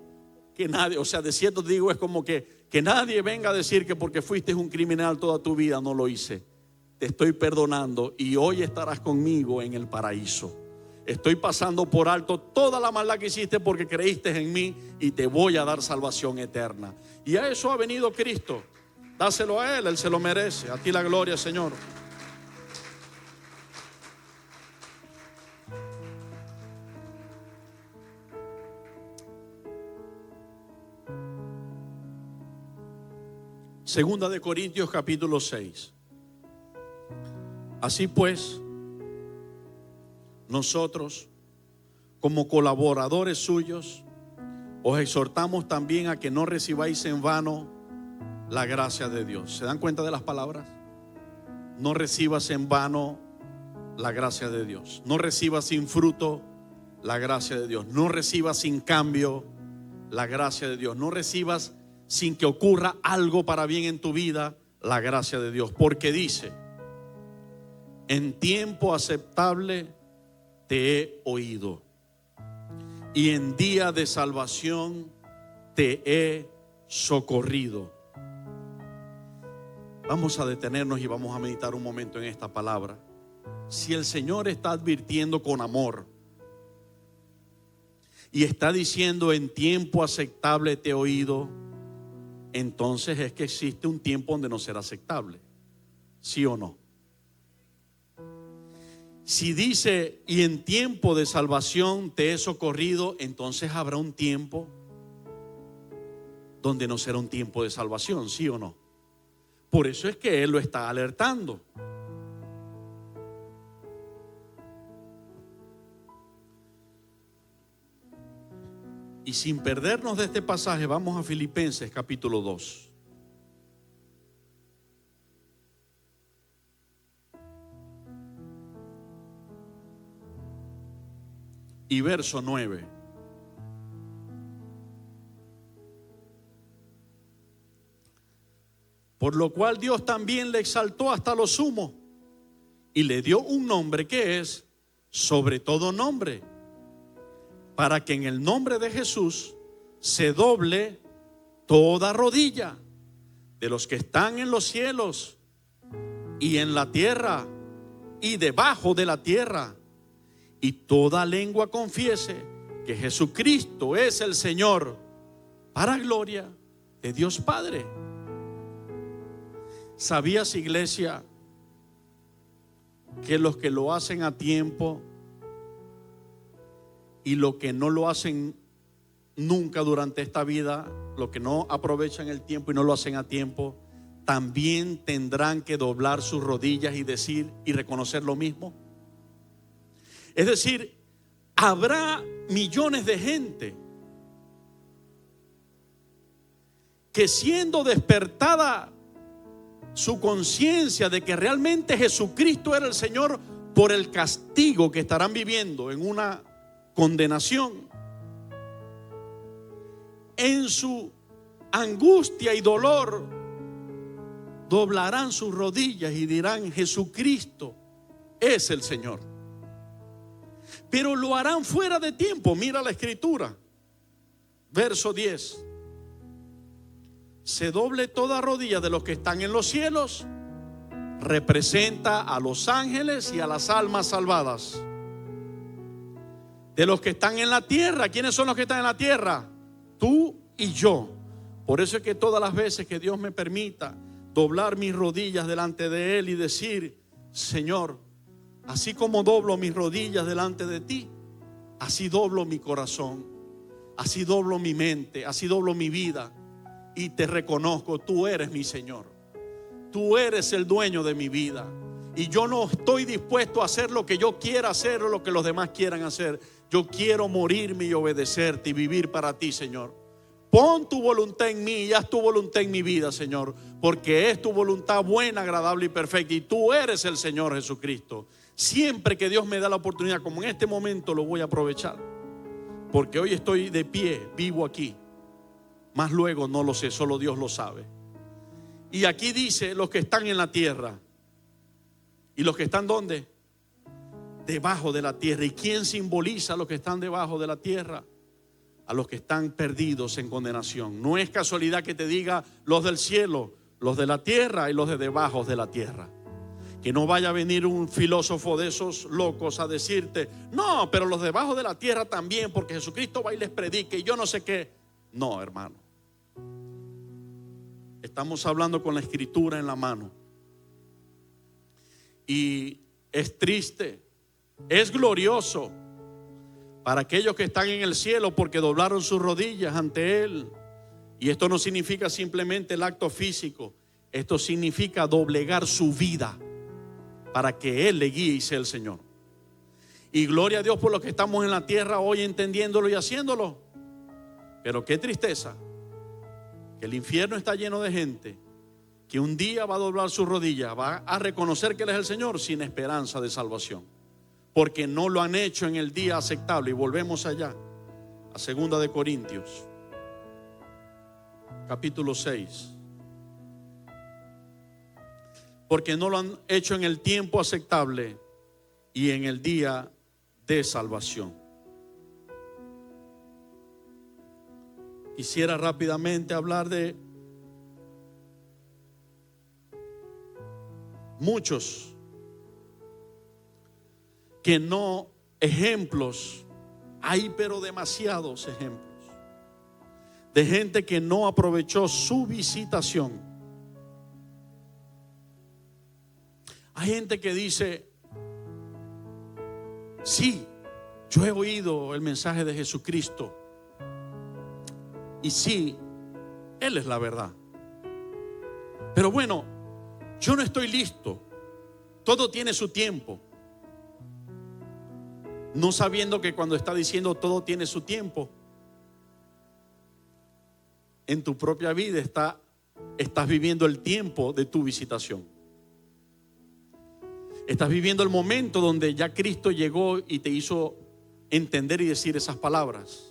que nadie, o sea, de cierto te digo, es como que nadie venga a decir que porque fuiste un criminal toda tu vida. No lo hice, te estoy perdonando y hoy estarás conmigo en el paraíso. Estoy pasando por alto toda la maldad que hiciste porque creíste en mí, y te voy a dar salvación eterna. Y a eso ha venido Cristo. Dáselo a Él se lo merece. A ti la gloria, Señor. Segunda de Corintios capítulo 6. Así pues, nosotros, como colaboradores suyos, os exhortamos también a que no recibáis en vano la gracia de Dios. ¿Se dan cuenta de las palabras? no recibas en vano la gracia de Dios. No recibas sin fruto la gracia de Dios. No recibas sin cambio la gracia de Dios. No recibas sin que ocurra algo para bien en tu vida la gracia de Dios. Porque dice: en tiempo aceptable te he oído, y en día de salvación te he socorrido. Vamos a detenernos y vamos a meditar un momento en esta palabra. Si el Señor está advirtiendo con amor y está diciendo en tiempo aceptable te he oído, entonces es que existe un tiempo donde no será aceptable. ¿Sí o no? Si dice y en tiempo de salvación te he socorrido, entonces habrá un tiempo donde no será un tiempo de salvación. ¿Sí o no? Por eso es que Él lo está alertando. Y sin perdernos de este pasaje, vamos a Filipenses capítulo 2. Y verso 9. Por lo cual Dios también le exaltó hasta lo sumo y le dio un nombre que es sobre todo nombre, para que en el nombre de Jesús se doble toda rodilla de los que están en los cielos y en la tierra y debajo de la tierra, y toda lengua confiese que Jesucristo es el Señor, para gloria de Dios Padre. ¿Sabías, iglesia, que los que lo hacen a tiempo y los que no lo hacen nunca durante esta vida, los que no aprovechan el tiempo y no lo hacen a tiempo, también tendrán que doblar sus rodillas y decir y reconocer lo mismo? Es decir, habrá millones de gente que, siendo despertada su conciencia de que realmente Jesucristo era el Señor, por el castigo que estarán viviendo en una condenación, en su angustia y dolor, doblarán sus rodillas y dirán: Jesucristo es el Señor. Pero lo harán fuera de tiempo. Mira la escritura, verso 10. Se doble toda rodilla de los que están en los cielos. Representa a los ángeles y a las almas salvadas. De los que están en la tierra. ¿Quiénes son los que están en la tierra? Tú y yo. Por eso es que todas las veces que Dios me permita doblar mis rodillas delante de Él y decir: Señor, así como doblo mis rodillas delante de ti, así doblo mi corazón, así doblo mi mente, así doblo mi vida, y te reconozco: tú eres mi Señor, tú eres el dueño de mi vida, y yo no estoy dispuesto a hacer lo que yo quiera hacer o lo que los demás quieran hacer. Yo quiero morirme y obedecerte y vivir para ti, Señor. Pon tu voluntad en mí y haz tu voluntad en mi vida, Señor, porque es tu voluntad buena, agradable y perfecta, y tú eres el Señor Jesucristo. Siempre que Dios me da la oportunidad, como en este momento, lo voy a aprovechar, porque hoy estoy de pie, vivo aquí. Más luego no lo sé, solo Dios lo sabe. Y aquí dice: los que están en la tierra. ¿Y los que están dónde? Debajo de la tierra. ¿Y quién simboliza a los que están debajo de la tierra? A los que están perdidos en condenación. No es casualidad que te diga los del cielo, los de la tierra y los de debajo de la tierra. Que no vaya a venir un filósofo de esos locos a decirte: no, pero los debajo de la tierra también, porque Jesucristo va y les predique y yo no sé qué. No, hermano. Estamos hablando con la escritura en la mano. Y es triste, es glorioso para aquellos que están en el cielo, porque doblaron sus rodillas ante Él. Y esto no significa simplemente el acto físico. Esto significa doblegar su vida para que Él le guíe y sea el Señor. Y gloria a Dios por los que estamos en la tierra hoy entendiéndolo y haciéndolo. Pero qué tristeza que el infierno está lleno de gente que un día va a doblar su rodilla, va a reconocer que Él es el Señor sin esperanza de salvación, porque no lo han hecho en el día aceptable. Y volvemos allá a 2 de Corintios capítulo 6. Porque no lo han hecho en el tiempo aceptable y en el día de salvación. Quisiera rápidamente hablar de muchos que no, ejemplos, hay pero demasiados ejemplos de gente que no aprovechó su visitación. Hay gente que dice: sí, yo he oído el mensaje de Jesucristo y sí, Él es la verdad, pero bueno, yo no estoy listo. Todo tiene su tiempo. No sabiendo que cuando está diciendo todo tiene su tiempo, en tu propia vida estás viviendo el tiempo de tu visitación. Estás viviendo el momento donde ya Cristo llegó y te hizo entender y decir esas palabras.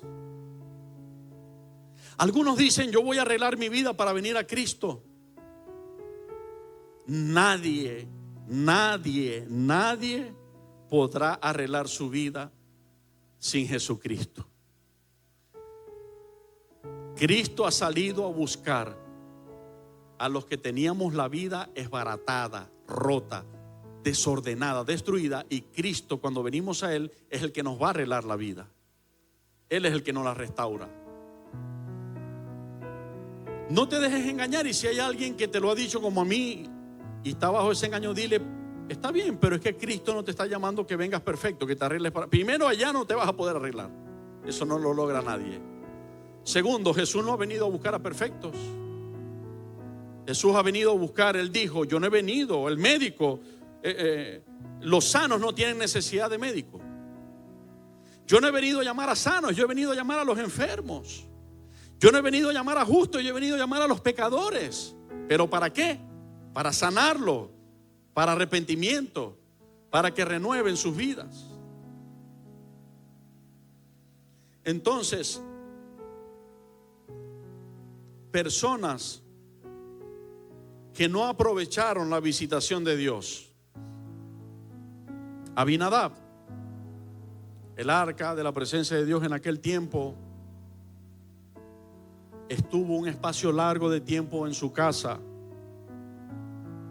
Algunos dicen: yo voy a arreglar mi vida para venir a Cristo. Nadie podrá arreglar su vida sin Jesucristo. Cristo ha salido a buscar a los que teníamos la vida esbaratada, rota, desordenada, destruida. Y Cristo, cuando venimos a Él, es el que nos va a arreglar la vida. Él es el que nos la restaura. No te dejes engañar. Y si hay alguien que te lo ha dicho como a mí y está bajo ese engaño, dile: está bien, pero es que Cristo no te está llamando que vengas perfecto, que te arregles primero allá no te vas a poder arreglar. Eso no lo logra nadie. Segundo, Jesús no ha venido a buscar a perfectos. Jesús ha venido a buscar, Él dijo: yo no he venido, el médico, los sanos no tienen necesidad de médico. Yo no he venido a llamar a sanos, yo he venido a llamar a los enfermos. Yo no he venido a llamar a justos, yo he venido a llamar a los pecadores. ¿Pero para qué? Para sanarlo, para arrepentimiento, para que renueven sus vidas. Entonces, personas que no aprovecharon la visitación de Dios. Abinadab, el arca de la presencia de Dios en aquel tiempo, estuvo un espacio largo de tiempo en su casa,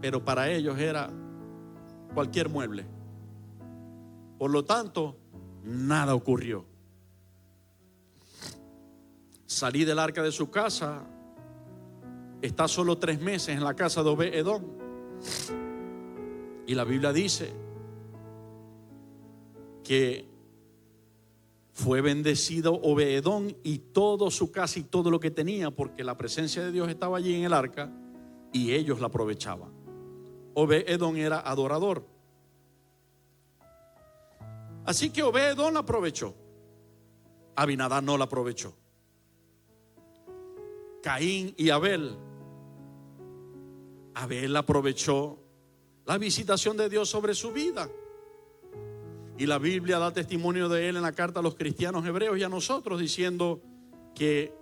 pero para ellos era cualquier mueble. Por lo tanto, nada ocurrió. Salí del arca de su casa. Está solo 3 meses en la casa de Obed-Edom. Y la Biblia dice que fue bendecido Obed-Edom y todo su casa y todo lo que tenía, porque la presencia de Dios estaba allí en el arca y ellos la aprovechaban. Obed-Edom era adorador. Así que Obed-Edom la aprovechó. Abinadab no la aprovechó. Caín y Abel aprovechó la visitación de Dios sobre su vida. Y la Biblia da testimonio de él en la carta a los cristianos hebreos y a nosotros, diciendo que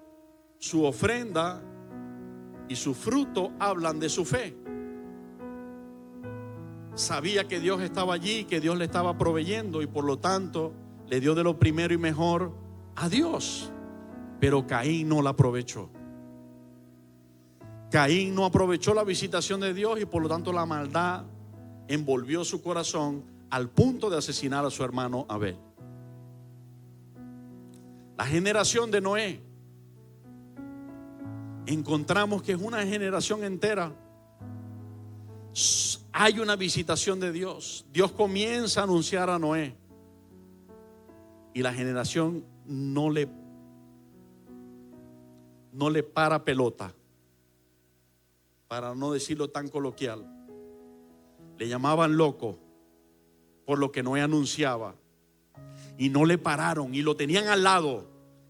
su ofrenda y su fruto hablan de su fe. Sabía que Dios estaba allí, que Dios le estaba proveyendo, y por lo tanto le dio de lo primero y mejor a Dios. Pero Caín no la aprovechó. Caín no aprovechó la visitación de Dios y por lo tanto la maldad envolvió su corazón al punto de asesinar a su hermano Abel. La generación de Noé, encontramos que es una generación entera. Hay una visitación de Dios. Dios comienza a anunciar a Noé y la generación no le para pelota, para no decirlo tan coloquial. Le llamaban loco por lo que Noé anunciaba y no le pararon y lo tenían al lado.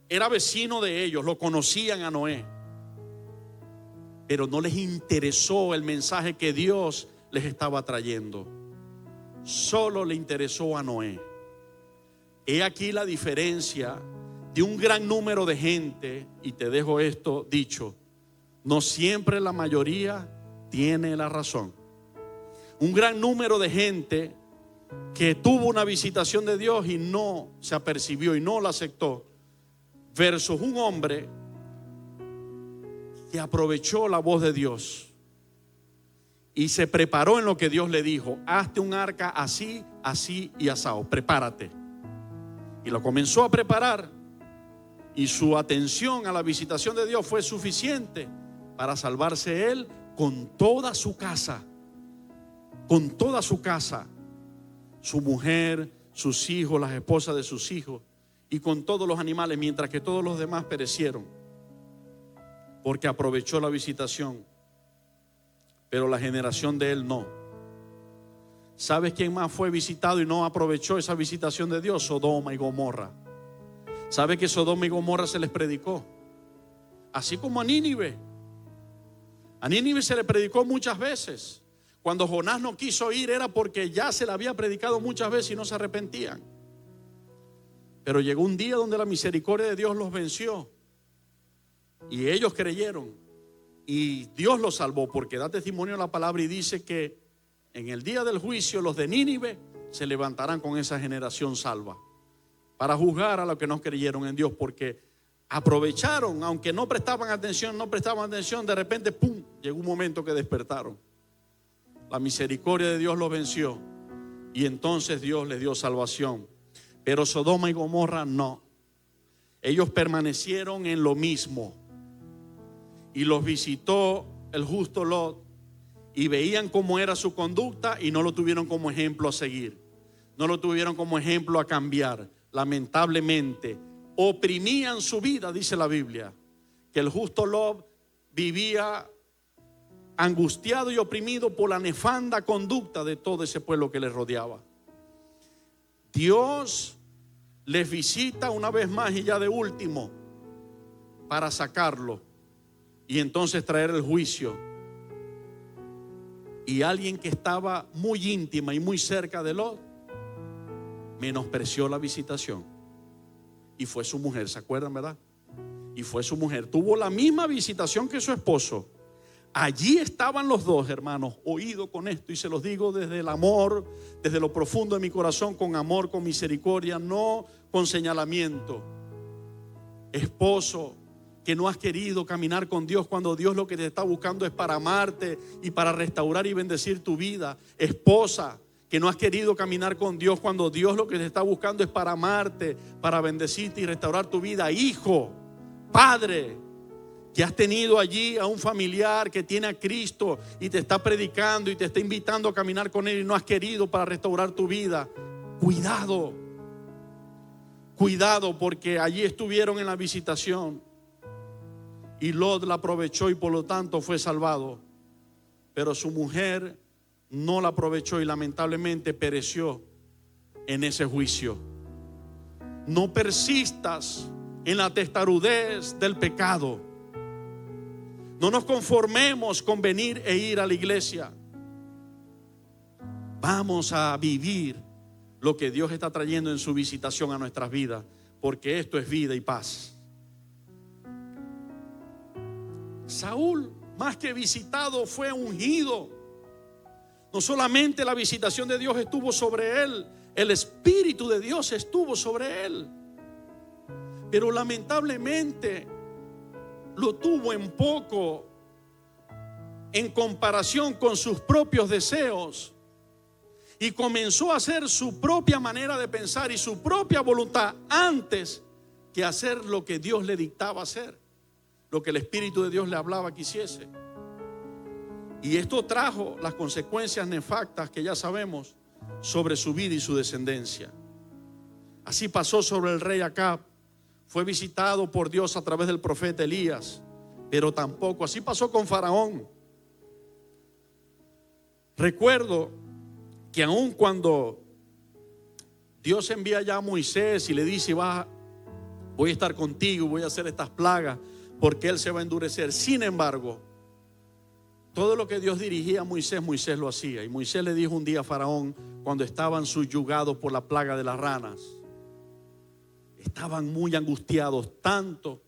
Era vecino de ellos, lo conocían a Noé. pero no les interesó el mensaje que Dios les estaba trayendo. Solo le interesó a Noé. He aquí la diferencia de un gran número de gente, y te dejo esto dicho: no siempre la mayoría tiene la razón. Un gran número de gente que tuvo una visitación de Dios y no se apercibió y no la aceptó, versus un hombre que aprovechó la voz de Dios y se preparó en lo que Dios le dijo: hazte un arca así, así y asado, prepárate. Y lo comenzó a preparar, y su atención a la visitación de Dios fue suficiente para salvarse él con toda su casa. Con toda su casa, su mujer, sus hijos, las esposas de sus hijos, y con todos los animales, mientras que todos los demás perecieron, porque aprovechó la visitación. Pero la generación de él no. ¿Sabes quién más fue visitado y no aprovechó esa visitación de Dios? Sodoma y Gomorra. ¿Sabe que Sodoma y Gomorra se les predicó? Así como a Nínive. A Nínive se le predicó muchas veces. Cuando Jonás no quiso ir era porque ya se le había predicado muchas veces y no se arrepentían. Pero llegó un día donde la misericordia de Dios los venció y ellos creyeron y Dios los salvó, porque da testimonio la palabra y dice que en el día del juicio los de Nínive se levantarán con esa generación salva para juzgar a los que no creyeron en Dios, porque aprovecharon, aunque no prestaban atención, de repente ¡pum!, llegó un momento que despertaron. La misericordia de Dios los venció y entonces Dios les dio salvación. Pero Sodoma y Gomorra no. Ellos permanecieron en lo mismo. Y los visitó el justo Lot y veían cómo era su conducta y no lo tuvieron como ejemplo a seguir. No lo tuvieron como ejemplo a cambiar. Lamentablemente oprimían su vida, dice la Biblia, que el justo Lot vivía angustiado y oprimido por la nefanda conducta de todo ese pueblo que les rodeaba. Dios les visita una vez más y ya de último para sacarlo y entonces traer el juicio. Y alguien que estaba muy íntima y muy cerca de Lot menospreció la visitación y fue su mujer. ¿Se acuerdan, verdad? Y fue su mujer. Tuvo la misma visitación que su esposo. Allí estaban los dos, hermanos. Oído con esto, y se los digo desde el amor, desde lo profundo de mi corazón, con amor, con misericordia, no con señalamiento. Esposo que no has querido caminar con Dios cuando Dios lo que te está buscando es para amarte y para restaurar y bendecir tu vida. Esposa que no has querido caminar con Dios cuando Dios lo que te está buscando es para amarte, para bendecirte y restaurar tu vida. Hijo, padre, que has tenido allí a un familiar que tiene a Cristo y te está predicando y te está invitando a caminar con Él y no has querido para restaurar tu vida. Cuidado, cuidado, porque allí estuvieron en la visitación y Lot la aprovechó y por lo tanto fue salvado. Pero su mujer no la aprovechó y lamentablemente pereció en ese juicio. No persistas en la testarudez del pecado. No nos conformemos con venir e ir a la iglesia. Vamos a vivir lo que Dios está trayendo en su visitación a nuestras vidas, porque esto es vida y paz. Saúl, más que visitado, fue ungido. No solamente la visitación de Dios estuvo sobre él, el Espíritu de Dios estuvo sobre él. Pero lamentablemente lo tuvo en poco en comparación con sus propios deseos y comenzó a hacer su propia manera de pensar y su propia voluntad antes que hacer lo que Dios le dictaba hacer, lo que el Espíritu de Dios le hablaba que hiciese. Y esto trajo las consecuencias nefastas que ya sabemos sobre su vida y su descendencia. Así pasó sobre el rey Acab. Fue visitado por Dios a través del profeta Elías, pero tampoco. Así pasó con Faraón. Recuerdo que aun cuando Dios envía ya a Moisés y le dice: voy a estar contigo, voy a hacer estas plagas, porque él se va a endurecer. Sin embargo, todo lo que Dios dirigía a Moisés, Moisés lo hacía. Y Moisés le dijo un día a Faraón, cuando estaban subyugados por la plaga de las ranas, estaban muy angustiados, tanto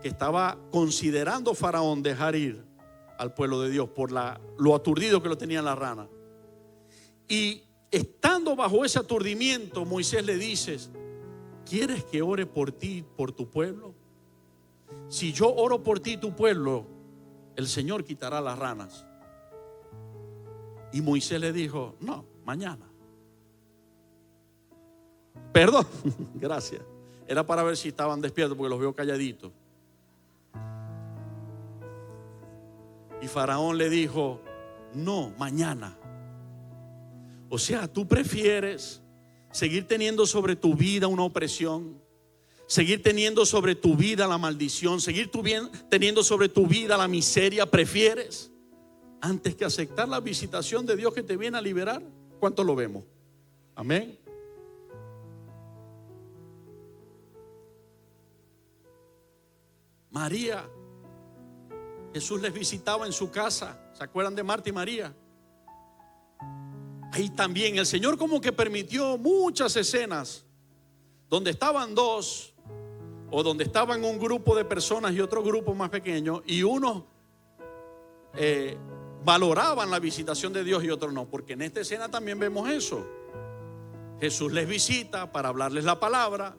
que estaba considerando Faraón dejar ir al pueblo de Dios por lo aturdido que lo tenían las ranas. Y estando bajo ese aturdimiento, Moisés le dice: ¿quieres que ore por ti, por tu pueblo? Si yo oro por ti y tu pueblo, el Señor quitará las ranas. Y Moisés le dijo: no, mañana. Perdón, gracias. Era para ver si estaban despiertos, porque los veo calladitos. Y Faraón le dijo: no, mañana. O sea, tú prefieres seguir teniendo sobre tu vida una opresión, seguir teniendo sobre tu vida la maldición, seguir teniendo sobre tu vida la miseria, prefieres, antes que aceptar la visitación de Dios que te viene a liberar. ¿Cuánto lo vemos? Amén. María, Jesús les visitaba en su casa. ¿Se acuerdan de Marta y María? Ahí también el Señor como que permitió muchas escenas donde estaban dos, o donde estaban un grupo de personas y otro grupo más pequeño, y unos valoraban la visitación de Dios y otros no, porque en esta escena también vemos eso. Jesús les visita para hablarles la palabra.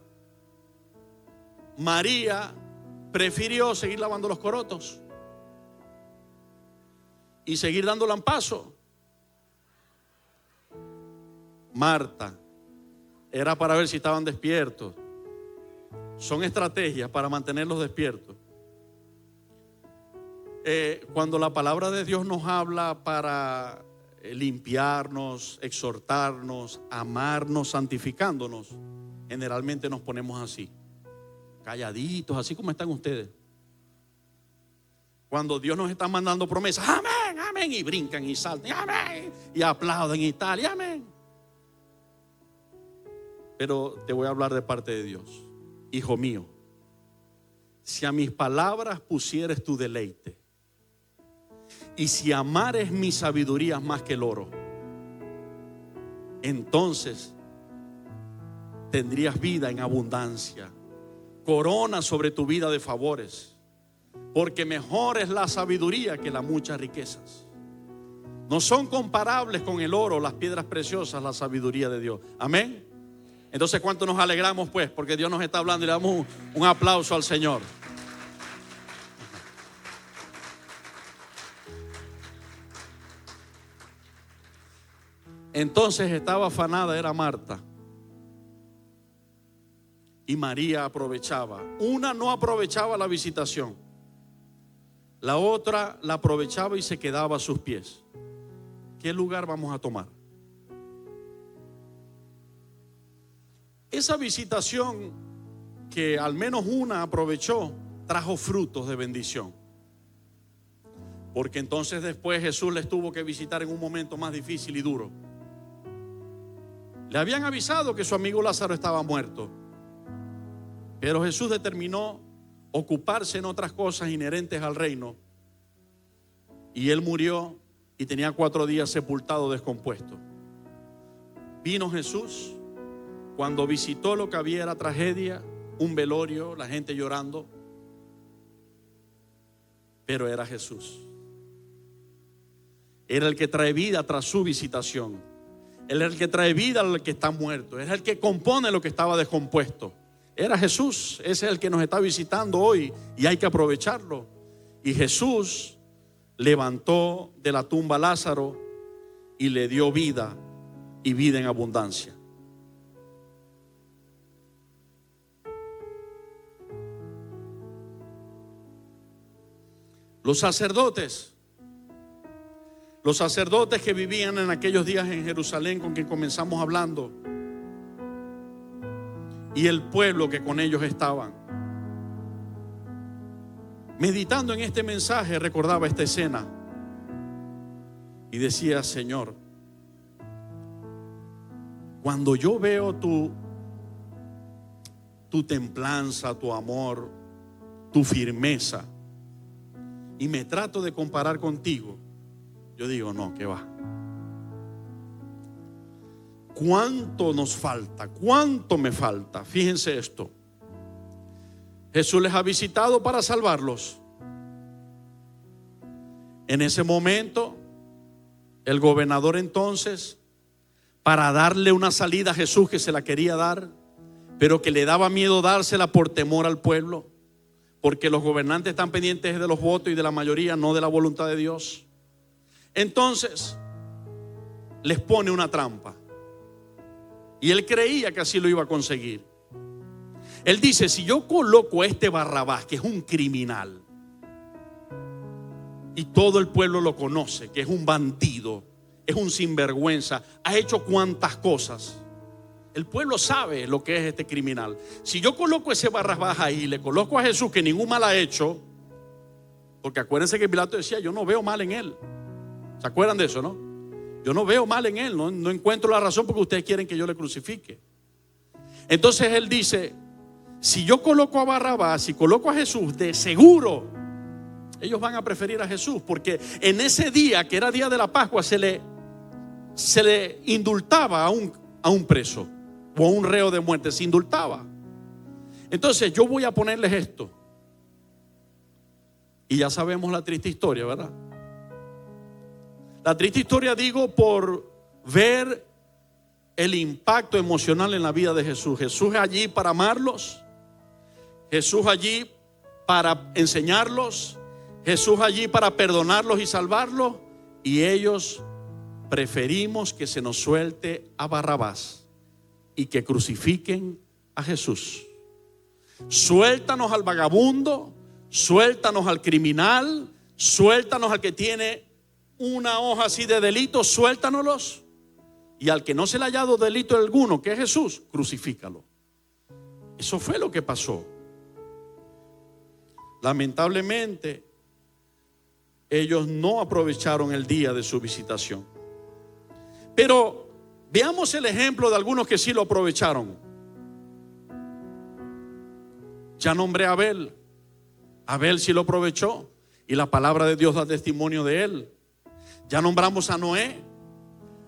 María prefirió seguir lavando los corotos y seguir dando lampazo. Marta era para ver si estaban despiertos. Son estrategias para mantenerlos despiertos. Cuando la palabra de Dios nos habla para limpiarnos, exhortarnos, amarnos, santificándonos, generalmente nos ponemos así, calladitos, así como están ustedes. Cuando Dios nos está mandando promesas, amén, amén, y brincan y saltan, amén, y aplauden y tal, y amén. Pero te voy a hablar de parte de Dios. Hijo mío, si a mis palabras pusieres tu deleite, y si amares mis sabidurías más que el oro, entonces tendrías vida en abundancia, corona sobre tu vida de favores, porque mejor es la sabiduría que las muchas riquezas. No son comparables con el oro, las piedras preciosas, la sabiduría de Dios. Amén. Entonces, ¿cuánto nos alegramos pues? Porque Dios nos está hablando, y le damos un aplauso al Señor. Entonces estaba afanada, era Marta. Y María aprovechaba. Una no aprovechaba la visitación. La otra la aprovechaba y se quedaba a sus pies. ¿Qué lugar vamos a tomar? Esa visitación, que al menos una aprovechó, trajo frutos de bendición. Porque entonces después Jesús les tuvo que visitar en un momento más difícil y duro. Le habían avisado que su amigo Lázaro estaba muerto, pero Jesús determinó ocuparse en otras cosas inherentes al reino, y él murió y tenía 4 días sepultado, descompuesto. Vino Jesús. Cuando visitó, lo que había era tragedia, un velorio, la gente llorando, pero era Jesús. Era el que trae vida tras su visitación. Él es el que trae vida al que está muerto. Es el que compone lo que estaba descompuesto. Era Jesús. Ese es el que nos está visitando hoy, y hay que aprovecharlo. Y Jesús levantó de la tumba a Lázaro y le dio vida, y vida en abundancia. Los sacerdotes que vivían en aquellos días en Jerusalén, con quien comenzamos hablando, y el pueblo que con ellos estaban, meditando en este mensaje, recordaba esta escena y decía: Señor, cuando yo veo tu templanza, tu amor, tu firmeza, y me trato de comparar contigo, yo digo, no, ¿qué va? ¿Cuánto nos falta? ¿Cuánto me falta? Fíjense esto. Jesús les ha visitado para salvarlos. En ese momento, el gobernador entonces, para darle una salida a Jesús que se la quería dar, pero que le daba miedo dársela por temor al pueblo, porque los gobernantes están pendientes de los votos y de la mayoría, no de la voluntad de Dios. Entonces, les pone una trampa. Y él creía que así lo iba a conseguir. Él dice, si yo coloco a este Barrabás, que es un criminal, y todo el pueblo lo conoce, que es un bandido, es un sinvergüenza, ha hecho cuantas cosas, el pueblo sabe lo que es este criminal. Si yo coloco ese Barrabás ahí, le coloco a Jesús, que ningún mal ha hecho, porque acuérdense que Pilato decía, yo no veo mal en él. ¿Se acuerdan de eso, no? Yo no veo mal en él, no encuentro la razón porque ustedes quieren que yo le crucifique. Entonces él dice, si yo coloco a Barrabás y coloco a Jesús, de seguro ellos van a preferir a Jesús, porque en ese día, que era día de la Pascua, se le indultaba a un preso o a un reo de muerte, se indultaba. Entonces yo voy a ponerles esto, y ya sabemos la triste historia, ¿verdad? La triste historia, digo, por ver el impacto emocional en la vida de Jesús. Jesús allí para amarlos, Jesús allí para enseñarlos, Jesús allí para perdonarlos y salvarlos, y ellos preferimos que se nos suelte a Barrabás y que crucifiquen a Jesús. Suéltanos al vagabundo, suéltanos al criminal, suéltanos al que tiene una hoja así de delito, suéltanoslos. Y al que no se le haya dado delito alguno, que es Jesús, crucifícalo. Eso fue lo que pasó. Lamentablemente, ellos no aprovecharon el día de su visitación. Pero veamos el ejemplo de algunos que sí lo aprovecharon. Ya nombré a Abel. Abel sí lo aprovechó y la palabra de Dios da testimonio de él. Ya nombramos a Noé.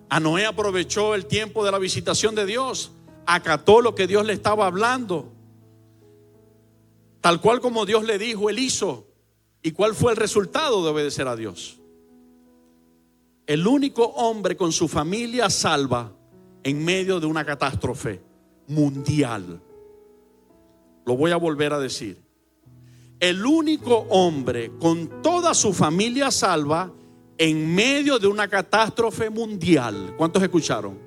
A Noé aprovechó el tiempo de la visitación de Dios, acató lo que Dios le estaba hablando, tal cual como Dios le dijo, él hizo. ¿Y cuál fue el resultado de obedecer a Dios? El único hombre con su familia salva en medio de una catástrofe mundial. Lo voy a volver a decir. El único hombre con toda su familia salva en medio de una catástrofe mundial. ¿Cuántos escucharon?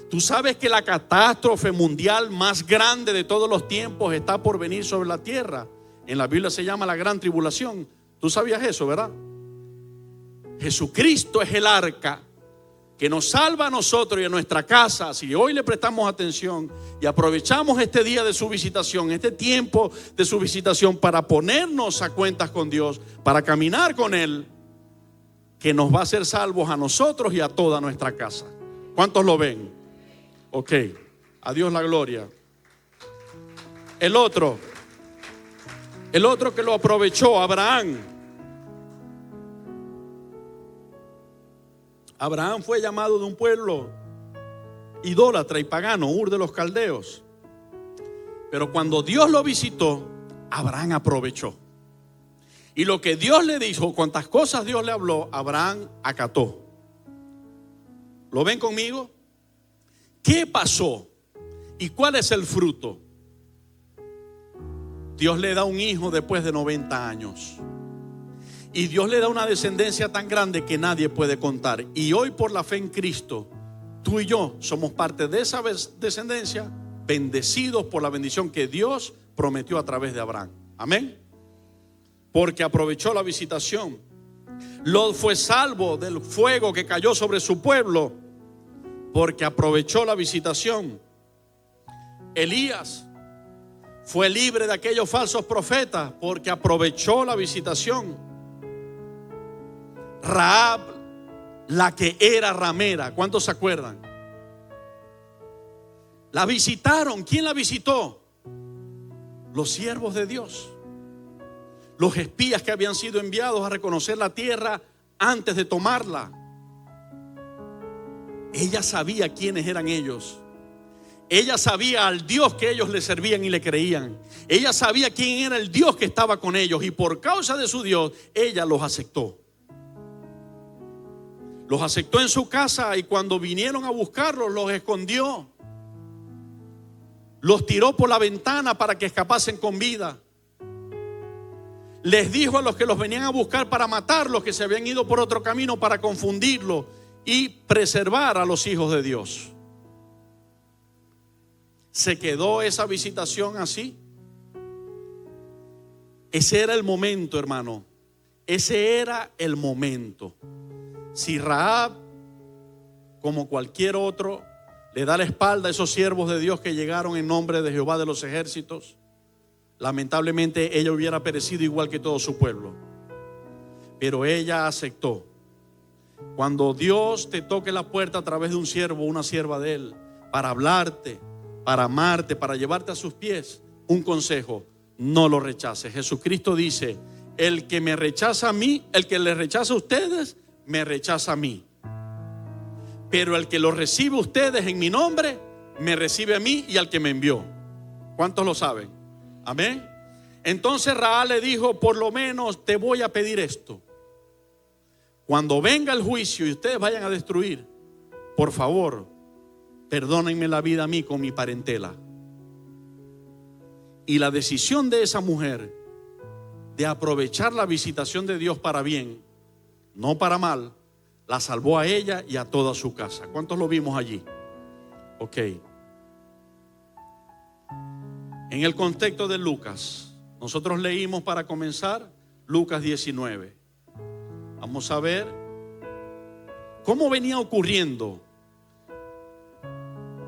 Tú sabes que la catástrofe mundial más grande de todos los tiempos está por venir sobre la tierra. En la Biblia se llama la gran tribulación. Tú sabías eso, ¿verdad? Jesucristo es el arca que nos salva a nosotros y a nuestra casa. Si hoy le prestamos atención y aprovechamos este día de su visitación, este tiempo de su visitación, para ponernos a cuentas con Dios, para caminar con Él, que nos va a hacer salvos a nosotros y a toda nuestra casa. ¿Cuántos lo ven? Ok, a Dios la gloria. El otro que lo aprovechó, Abraham. Abraham fue llamado de un pueblo idólatra y pagano, Ur de los Caldeos. Pero cuando Dios lo visitó, Abraham aprovechó. Y lo que Dios le dijo, cuantas cosas Dios le habló, Abraham acató. ¿Lo ven conmigo? ¿Qué pasó? ¿Y cuál es el fruto? Dios le da un hijo después de 90 años. Y Dios le da una descendencia tan grande que nadie puede contar. Y hoy, por la fe en Cristo, tú y yo somos parte de esa descendencia, bendecidos por la bendición que Dios prometió a través de Abraham. Amén. Porque aprovechó la visitación. Lot fue salvo del fuego que cayó sobre su pueblo, porque aprovechó la visitación. Elías fue libre de aquellos falsos profetas, porque aprovechó la visitación. Rahab, la que era ramera, ¿cuántos se acuerdan? La visitaron. ¿Quién la visitó? Los siervos de Dios. los espías que habían sido enviados a reconocer la tierra antes de tomarla. Ella sabía quiénes eran ellos. Ella sabía al Dios que ellos le servían y le creían. Ella sabía quién era el Dios que estaba con ellos, y por causa de su Dios, ella los aceptó. Los aceptó en su casa, y cuando vinieron a buscarlos, los escondió. Los tiró por la ventana para que escapasen con vida. Les dijo a los que los venían a buscar para matarlos que se habían ido por otro camino para confundirlos y preservar a los hijos de Dios. ¿Se quedó esa visitación así? Ese era el momento, hermano. Ese era el momento. Si Rahab, como cualquier otro, le da la espalda a esos siervos de Dios que llegaron en nombre de Jehová de los ejércitos, lamentablemente ella hubiera perecido igual que todo su pueblo. Pero ella aceptó. Cuando Dios te toque la puerta a través de un siervo o una sierva de Él, para hablarte, para amarte, para llevarte a sus pies, un consejo: no lo rechaces. Jesucristo dice: el que me rechaza a mí, el que les rechaza a ustedes, me rechaza a mí. Pero el que lo recibe a ustedes en mi nombre, me recibe a mí y al que me envió. ¿Cuántos lo saben? Amén. Entonces Rahab le dijo: por lo menos te voy a pedir esto. Cuando venga el juicio y ustedes vayan a destruir, por favor, perdónenme la vida a mí con mi parentela. Y la decisión de esa mujer de aprovechar la visitación de Dios para bien, no para mal, la salvó a ella y a toda su casa. ¿Cuántos lo vimos allí? Ok. En el contexto de Lucas, nosotros leímos para comenzar Lucas 19. Vamos a ver cómo venía ocurriendo.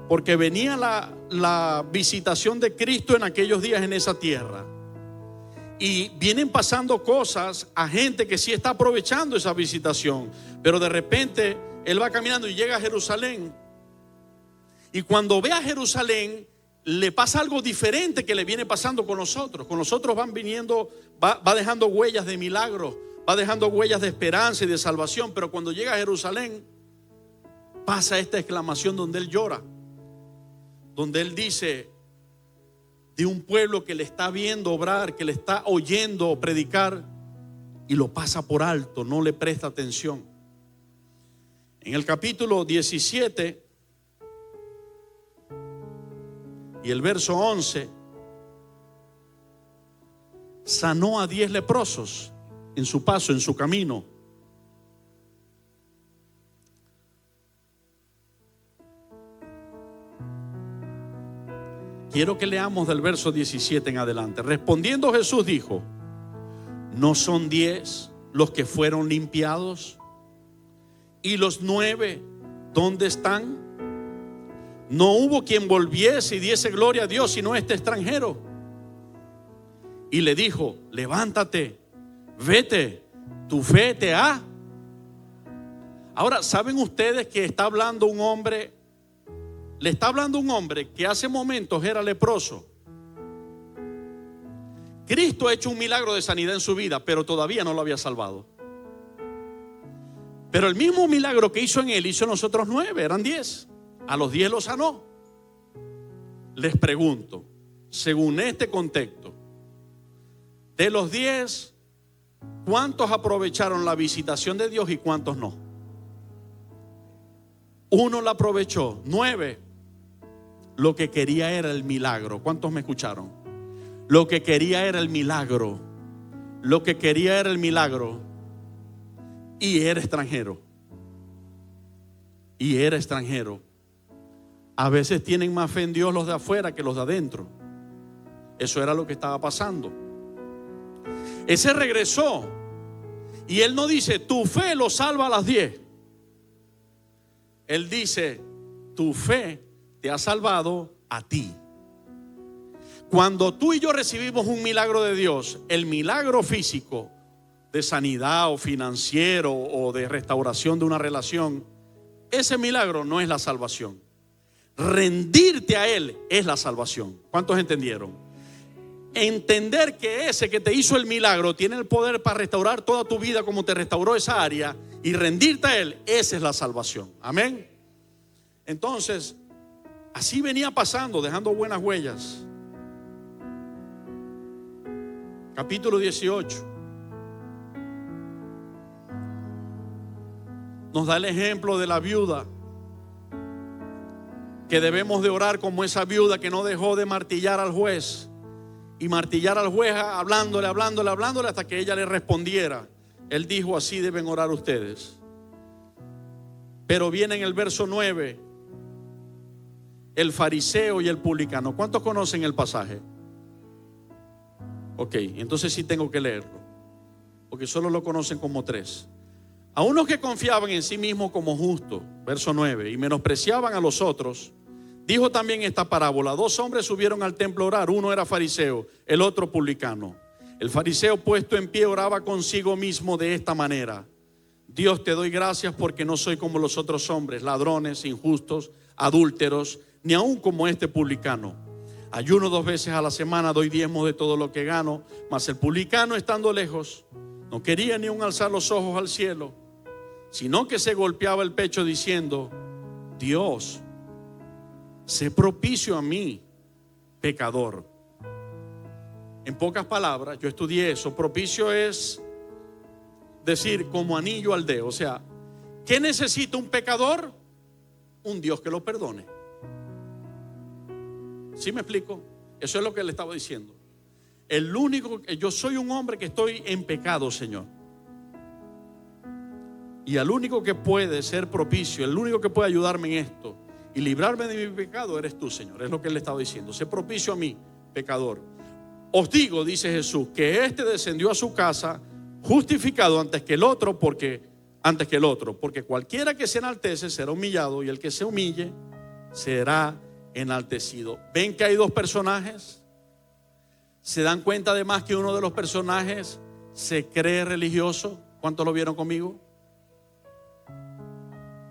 Porque venía la visitación de Cristo en aquellos días en esa tierra. Y vienen pasando cosas a gente que sí está aprovechando esa visitación. Pero de repente Él va caminando y llega a Jerusalén. Y cuando ve a Jerusalén, le pasa algo diferente que le viene pasando con nosotros. Con nosotros van viniendo, va dejando huellas de milagros, va dejando huellas de esperanza y de salvación. Pero cuando llega a Jerusalén, pasa esta exclamación donde Él llora. Donde Él dice de un pueblo que le está viendo obrar, que le está oyendo predicar, y lo pasa por alto, no le presta atención. En el capítulo 17 y el verso 11, sanó a 10 leprosos en su paso, en su camino. Quiero que leamos del verso 17 en adelante. Respondiendo Jesús dijo: ¿no son 10 los que fueron limpiados? ¿Y los 9 dónde están? No hubo quien volviese y diese gloria a Dios sino este extranjero. Y le dijo: levántate, vete, tu fe te ha. Ahora, ¿saben ustedes que está hablando un hombre? Le está hablando un hombre que hace momentos era leproso. Cristo ha hecho un milagro de sanidad en su vida, pero todavía no lo había salvado. Pero el mismo milagro que hizo en él, hizo en los otros 9, eran 10. A los 10 los sanó. Les pregunto, según este contexto, de los 10, ¿cuántos aprovecharon la visitación de Dios y cuántos no? 1 la aprovechó. 9 lo que quería era el milagro. ¿Cuántos me escucharon? Lo que quería era el milagro. Lo que quería era el milagro. Y era extranjero. Y era extranjero. A veces tienen más fe en Dios los de afuera que los de adentro. Eso era lo que estaba pasando. Ese regresó. Y él no dice: tu fe lo salva a las 10. Él dice: tu fe te ha salvado a ti. Cuando tú y yo recibimos un milagro de Dios, el milagro físico de sanidad o financiero o de restauración de una relación, ese milagro no es la salvación. Rendirte a Él es la salvación. ¿Cuántos entendieron? entender que ese que te hizo el milagro tiene el poder para restaurar toda tu vida como te restauró esa área y rendirte a Él, esa es la salvación. Amén. Entonces, así venía pasando, dejando buenas huellas. Capítulo 18 nos da el ejemplo de la viuda, que debemos de orar como esa viuda que no dejó de martillar al juez y martillar al juez hablándole hasta que ella le respondiera. Él dijo: así deben orar ustedes. Pero viene en el verso 9 el fariseo y el publicano. ¿Cuántos conocen el pasaje? Ok, entonces sí tengo que leerlo, porque solo lo conocen como 3. A unos que confiaban en sí mismos como justos, verso 9, y menospreciaban a los otros, dijo también esta parábola: 2 hombres subieron al templo a orar, uno era fariseo, el otro publicano. El fariseo, puesto en pie, oraba consigo mismo de esta manera: Dios, te doy gracias porque no soy como los otros hombres, ladrones, injustos, adúlteros, ni aun como este publicano. Ayuno 2 veces a la semana, doy diezmos de todo lo que gano. Mas el publicano, estando lejos, no quería ni aun alzar los ojos al cielo, sino que se golpeaba el pecho diciendo: Dios, sé propicio a mí, pecador. En pocas palabras, yo estudié eso. Propicio es decir como anillo al dedo. O sea, ¿qué necesita un pecador? Un Dios que lo perdone. ¿Sí me explico? Eso es lo que le estaba diciendo. El único, yo soy un hombre que estoy en pecado, Señor. Y al único que puede ser propicio, el único que puede ayudarme en esto y librarme de mi pecado, eres tú, Señor. Es lo que él le estaba diciendo. Sé propicio a mí, pecador. Os digo, dice Jesús, que este descendió a su casa justificado antes que el otro, porque cualquiera que se enaltece será humillado, y el que se humille será enaltecido. ¿Ven que hay 2 personajes? ¿Se dan cuenta además que uno de los personajes se cree religioso? ¿Cuántos lo vieron conmigo?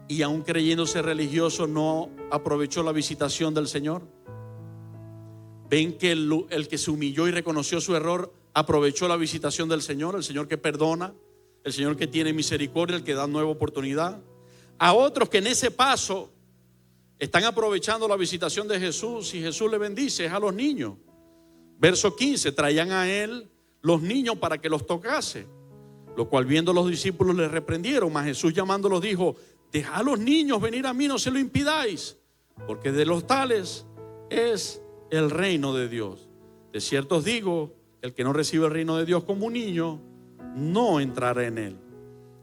Y aún creyéndose religioso no aprovechó la visitación del Señor. ¿Ven que el que se humilló y reconoció su error aprovechó la visitación del Señor? El Señor que perdona, el Señor que tiene misericordia, el que da nueva oportunidad. A otros que en ese paso están aprovechando la visitación de Jesús, y Jesús le bendice, es a los niños. Verso 15, traían a él los niños para que los tocase, lo cual viendo los discípulos le reprendieron, mas Jesús llamándolos dijo: dejad a los niños venir a mí, no se lo impidáis, porque de los tales es el reino de Dios. De cierto os digo, el que no recibe el reino de Dios como un niño, no entrará en él.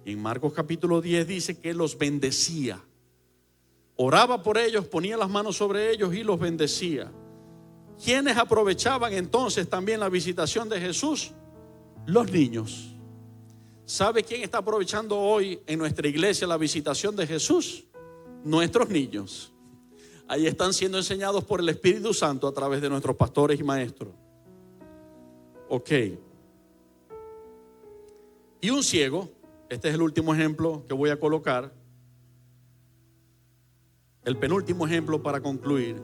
Y en Marcos capítulo 10 dice que los bendecía. Oraba por ellos, ponía las manos sobre ellos y los bendecía. ¿Quiénes aprovechaban entonces también la visitación de Jesús? Los niños. ¿Sabe quién está aprovechando hoy en nuestra iglesia la visitación de Jesús? Nuestros niños. Ahí están siendo enseñados por el Espíritu Santo a través de nuestros pastores y maestros. Ok. Y un ciego, este es el último ejemplo que voy a colocar. El penúltimo ejemplo para concluir.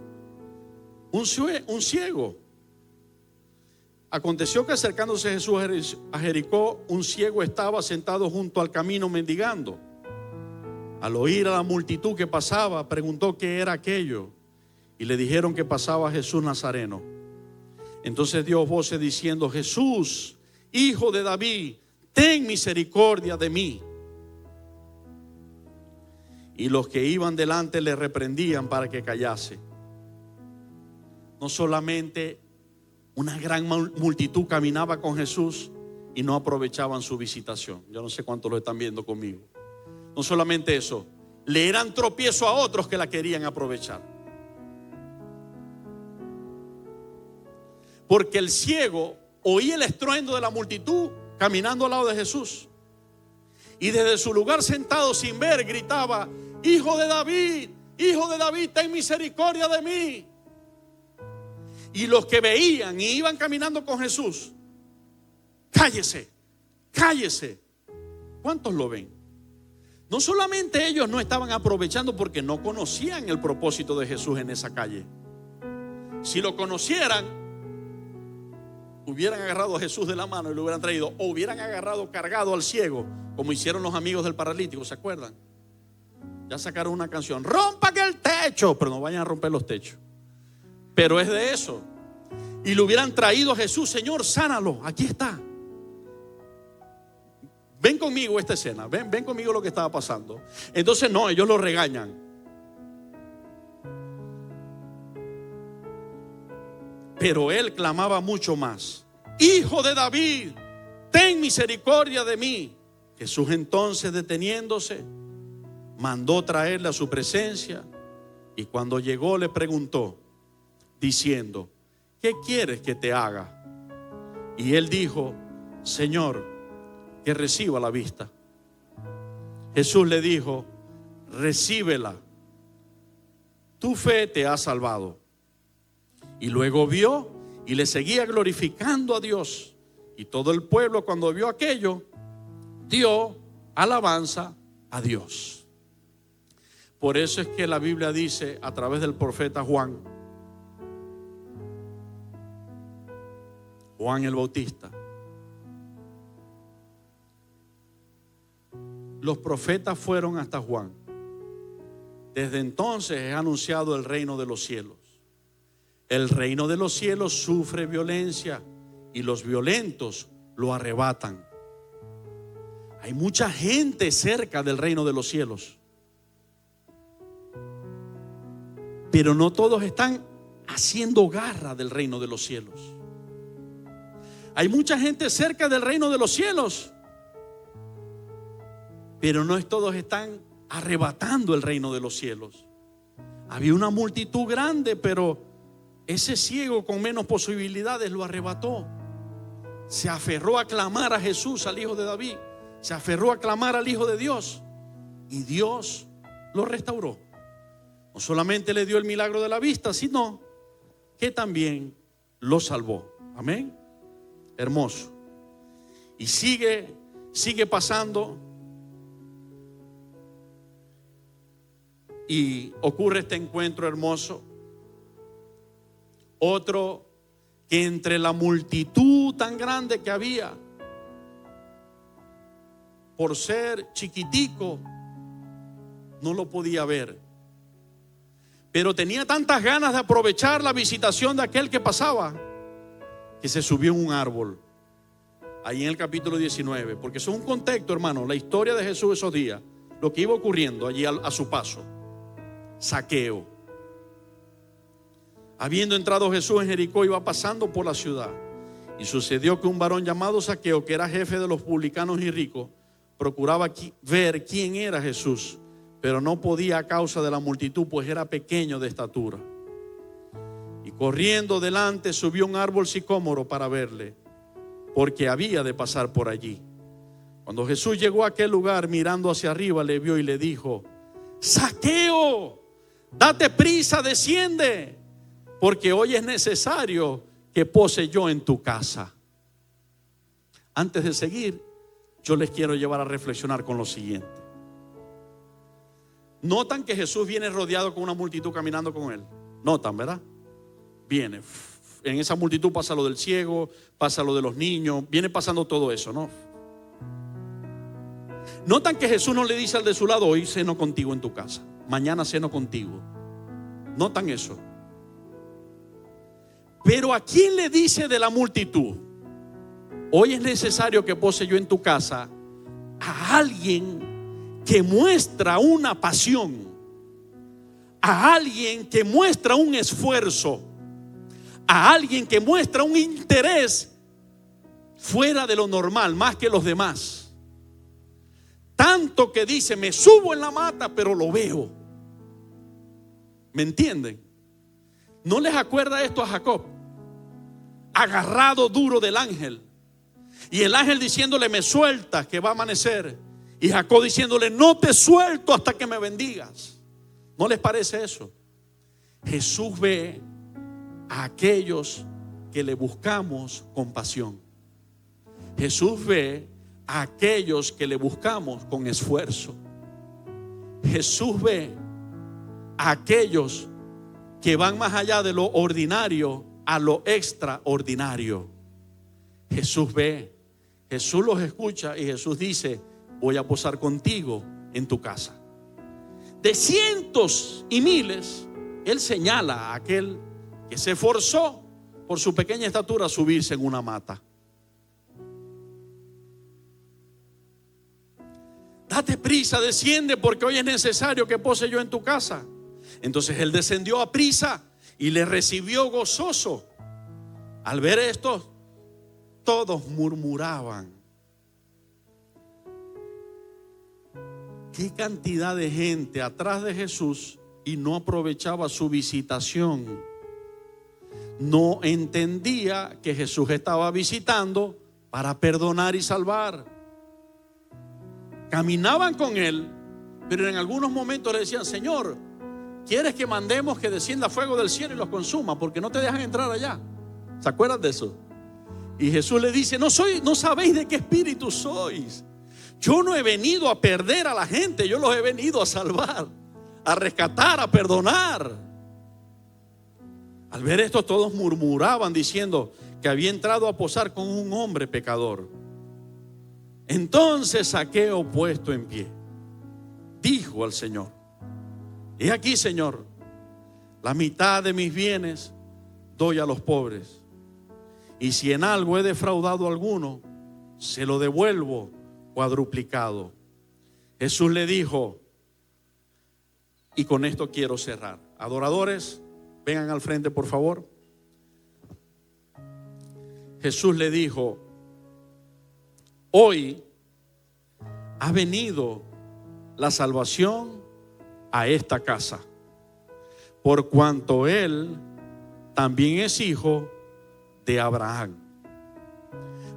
Un ciego. Aconteció que acercándose Jesús a Jericó, un ciego estaba sentado junto al camino mendigando. Al oír a la multitud que pasaba, preguntó qué era aquello, y le dijeron que pasaba Jesús Nazareno. Entonces dio voces diciendo: Jesús, hijo de David, ten misericordia de mí. Y los que iban delante le reprendían para que callase. No solamente una gran multitud caminaba con Jesús y no aprovechaban su visitación. Yo no sé cuántos lo están viendo conmigo. No solamente eso, le eran tropiezo a otros que la querían aprovechar. Porque el ciego oía el estruendo de la multitud caminando al lado de Jesús, y desde su lugar sentado sin ver gritaba: Hijo de David, ten misericordia de mí. Y los que veían y iban caminando con Jesús: cállese, cállese. ¿Cuántos lo ven? No solamente ellos no estaban aprovechando porque no conocían el propósito de Jesús en esa calle. Si lo conocieran, hubieran agarrado a Jesús de la mano y lo hubieran traído, o hubieran agarrado cargado al ciego, como hicieron los amigos del paralítico, ¿se acuerdan? Ya sacaron una canción, rompan el techo, pero no vayan a romper los techos. Pero es de eso. Y lo hubieran traído a Jesús, Señor, sánalo, aquí está. Ven conmigo esta escena, ven conmigo lo que estaba pasando. Entonces no, ellos lo regañan. Pero él clamaba mucho más: Hijo de David, ten misericordia de mí. Jesús entonces, deteniéndose, mandó traerle a su presencia, y cuando llegó le preguntó, diciendo: ¿qué quieres que te haga? Y él dijo: Señor, que reciba la vista. Jesús le dijo: recíbela, tu fe te ha salvado. Y luego vio y le seguía glorificando a Dios. Y todo el pueblo, cuando vio aquello, dio alabanza a Dios. Por eso es que la Biblia dice a través del profeta Juan el Bautista: los profetas fueron hasta Juan. Desde entonces es anunciado el reino de los cielos. El reino de los cielos sufre violencia y los violentos lo arrebatan. Hay mucha gente cerca del reino de los cielos, pero no todos están haciendo garra del reino de los cielos. Hay mucha gente cerca del reino de los cielos, pero no todos están arrebatando el reino de los cielos. Había una multitud grande, pero ese ciego con menos posibilidades lo arrebató. Se aferró a clamar a Jesús, al Hijo de David. Se aferró a clamar al Hijo de Dios, y Dios lo restauró. No solamente le dio el milagro de la vista, sino que también lo salvó. Amén. Hermoso. Y sigue pasando. Y ocurre este encuentro hermoso. Otro que entre la multitud tan grande que había, por ser chiquitico, no lo podía ver. Pero tenía tantas ganas de aprovechar la visitación de aquel que pasaba, que se subió en un árbol. Ahí en el capítulo 19. Porque eso es un contexto, hermano. La historia de Jesús esos días, lo que iba ocurriendo allí a su paso. Zaqueo. Habiendo entrado Jesús en Jericó, iba pasando por la ciudad. Y sucedió que un varón llamado Zaqueo, que era jefe de los publicanos y ricos, procuraba ver quién era Jesús, pero no podía a causa de la multitud, pues era pequeño de estatura. Y corriendo delante subió un árbol sicómoro para verle, porque había de pasar por allí. Cuando Jesús llegó a aquel lugar, mirando hacia arriba, le vio y le dijo: Zaqueo, date prisa, desciende, porque hoy es necesario que pose yo en tu casa. Antes de seguir, yo les quiero llevar a reflexionar con lo siguiente. Notan que Jesús viene rodeado con una multitud caminando con él. Notan, ¿verdad? Viene. En esa multitud pasa lo del ciego, pasa lo de los niños, viene pasando todo eso, ¿no? Notan que Jesús no le dice al de su lado: hoy ceno contigo en tu casa, mañana ceno contigo. Notan eso. Pero ¿a quién le dice de la multitud? Hoy es necesario que pose yo en tu casa. A alguien que muestra una pasión, a alguien que muestra un esfuerzo, a alguien que muestra un interés fuera de lo normal, más que los demás. Tanto que dice: me subo en la mata, pero lo veo. ¿Me entienden? ¿No les acuerda esto a Jacob? Agarrado duro del ángel, y el ángel diciéndole: me sueltas que va a amanecer, y Jacob diciéndole: no te suelto hasta que me bendigas. ¿No les parece eso? Jesús ve a aquellos que le buscamos con pasión. Jesús ve a aquellos que le buscamos con esfuerzo. Jesús ve a aquellos que van más allá de lo ordinario a lo extraordinario. Jesús ve, Jesús los escucha y Jesús dice: voy a posar contigo en tu casa. De cientos y miles, Él señala a aquel que se esforzó por su pequeña estatura a subirse en una mata. Date prisa, desciende, porque hoy es necesario que pose yo en tu casa. Entonces Él descendió a prisa y le recibió gozoso. Al ver esto, todos murmuraban. Qué cantidad de gente atrás de Jesús y no aprovechaba su visitación. No entendía que Jesús estaba visitando para perdonar y salvar. Caminaban con Él, pero en algunos momentos le decían: Señor, ¿quieres que mandemos que descienda fuego del cielo y los consuma? Porque no te dejan entrar allá. ¿Se acuerdan de eso? Y Jesús le dice: no sabéis de qué espíritu sois. Yo no he venido a perder a la gente, yo los he venido a salvar, a rescatar, a perdonar. Al ver esto, todos murmuraban diciendo que había entrado a posar con un hombre pecador. Entonces Zaqueo, puesto en pie, dijo al Señor: he aquí, Señor, la mitad de mis bienes doy a los pobres, y si en algo he defraudado a alguno, se lo devuelvo cuadruplicado. Jesús le dijo, y con esto quiero cerrar: adoradores, vengan al frente, por favor. Jesús le dijo: hoy ha venido la salvación a esta casa, por cuanto él también es hijo de Abraham.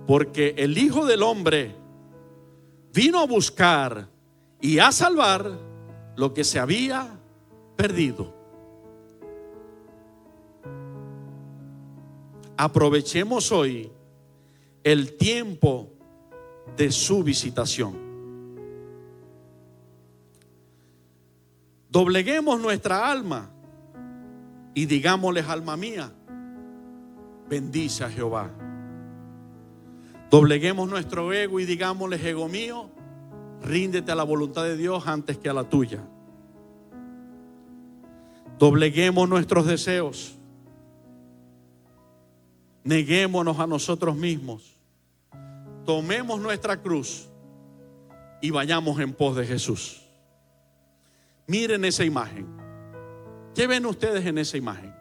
Porque el Hijo del Hombre vino a buscar y a salvar lo que se había perdido. Aprovechemos hoy el tiempo de su visitación. Dobleguemos nuestra alma y digámosles: alma mía, bendice a Jehová. Dobleguemos nuestro ego y digámosles: ego mío, ríndete a la voluntad de Dios antes que a la tuya. Dobleguemos nuestros deseos. Neguémonos a nosotros mismos. Tomemos nuestra cruz y vayamos en pos de Jesús. Miren esa imagen. ¿Qué ven ustedes en esa imagen?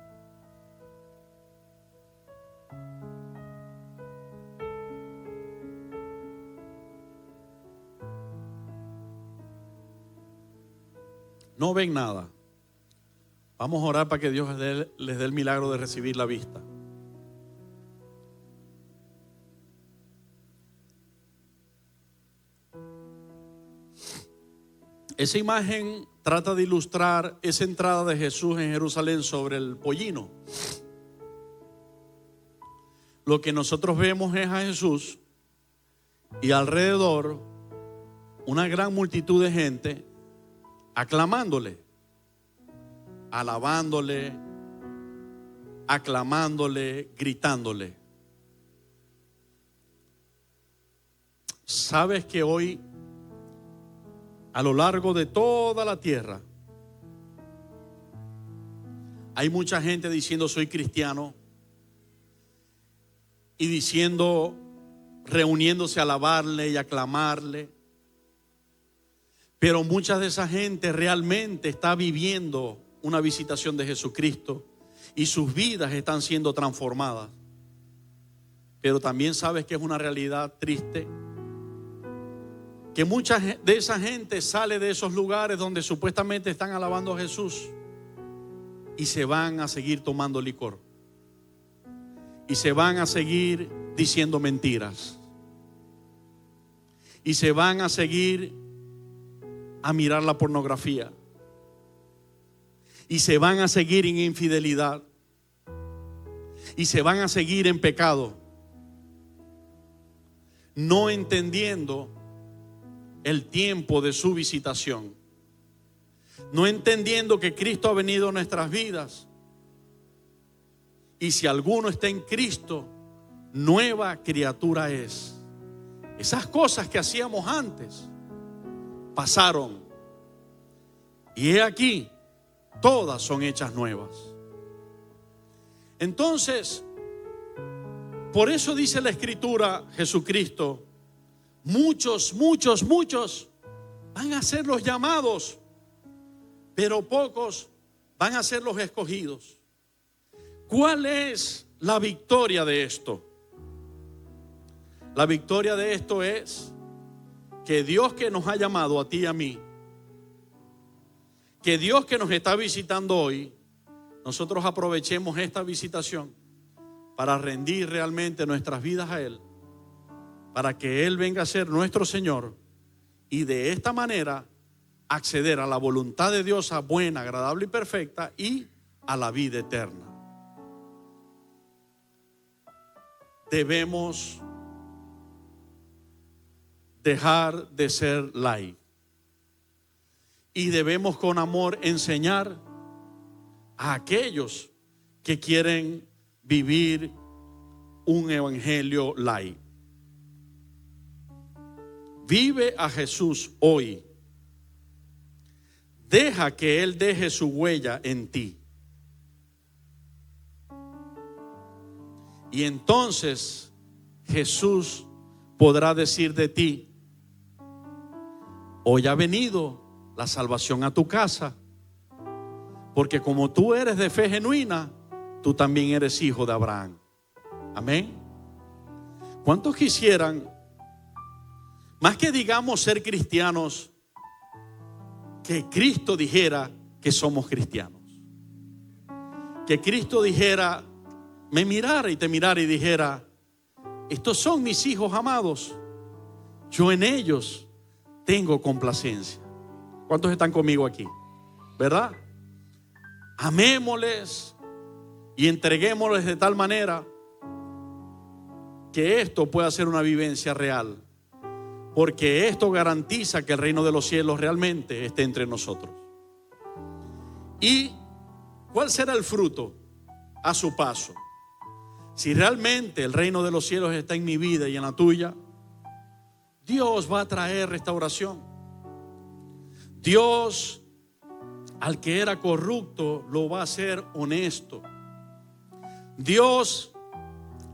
No ven nada. Vamos a orar para que Dios les dé el milagro de recibir la vista. Esa imagen trata de ilustrar esa entrada de Jesús en Jerusalén sobre el pollino. Lo que nosotros vemos es a Jesús y alrededor una gran multitud de gente aclamándole, alabándole, aclamándole, gritándole. ¿Sabes que hoy, a lo largo de toda la tierra, hay mucha gente diciendo soy cristiano y diciendo, reuniéndose a alabarle y aclamarle? Pero mucha de esa gente realmente está viviendo una visitación de Jesucristo y sus vidas están siendo transformadas. Pero también sabes que es una realidad triste, que mucha de esa gente sale de esos lugares donde supuestamente están alabando a Jesús y se van a seguir tomando licor y se van a seguir diciendo mentiras y se van a seguir a mirar la pornografía y se van a seguir en infidelidad y se van a seguir en pecado, no entendiendo el tiempo de su visitación, no entendiendo que Cristo ha venido a nuestras vidas, y si alguno está en Cristo, nueva criatura es. Esas cosas que hacíamos antes pasaron, y he aquí, todas son hechas nuevas. Entonces, por eso dice la Escritura, Jesucristo, muchos van a ser los llamados, pero pocos van a ser los escogidos. ¿Cuál es la victoria de esto? La victoria de esto es que Dios que nos ha llamado a ti y a mí, que Dios que nos está visitando hoy, nosotros aprovechemos esta visitación para rendir realmente nuestras vidas a Él, para que Él venga a ser nuestro Señor y de esta manera acceder a la voluntad de Dios, a buena, agradable y perfecta, y a la vida eterna. Debemos dejar de ser light y debemos con amor enseñar a aquellos que quieren vivir un evangelio light. Vive a Jesús hoy. Deja que Él deje su huella en ti. Y entonces Jesús podrá decir de ti: hoy ha venido la salvación a tu casa, porque como tú eres de fe genuina, tú también eres hijo de Abraham. Amén. ¿Cuántos quisieran, más que digamos ser cristianos, que Cristo dijera que somos cristianos? Que Cristo dijera, me mirara y te mirara y dijera: estos son mis hijos amados, yo en ellos tengo complacencia. ¿Cuántos están conmigo aquí? ¿Verdad? Amémosles y entreguémosles de tal manera que esto pueda ser una vivencia real, porque esto garantiza que el reino de los cielos realmente esté entre nosotros. ¿Y cuál será el fruto a su paso? Si realmente el reino de los cielos está en mi vida y en la tuya, Dios va a traer restauración. Dios al que era corrupto lo va a hacer honesto. Dios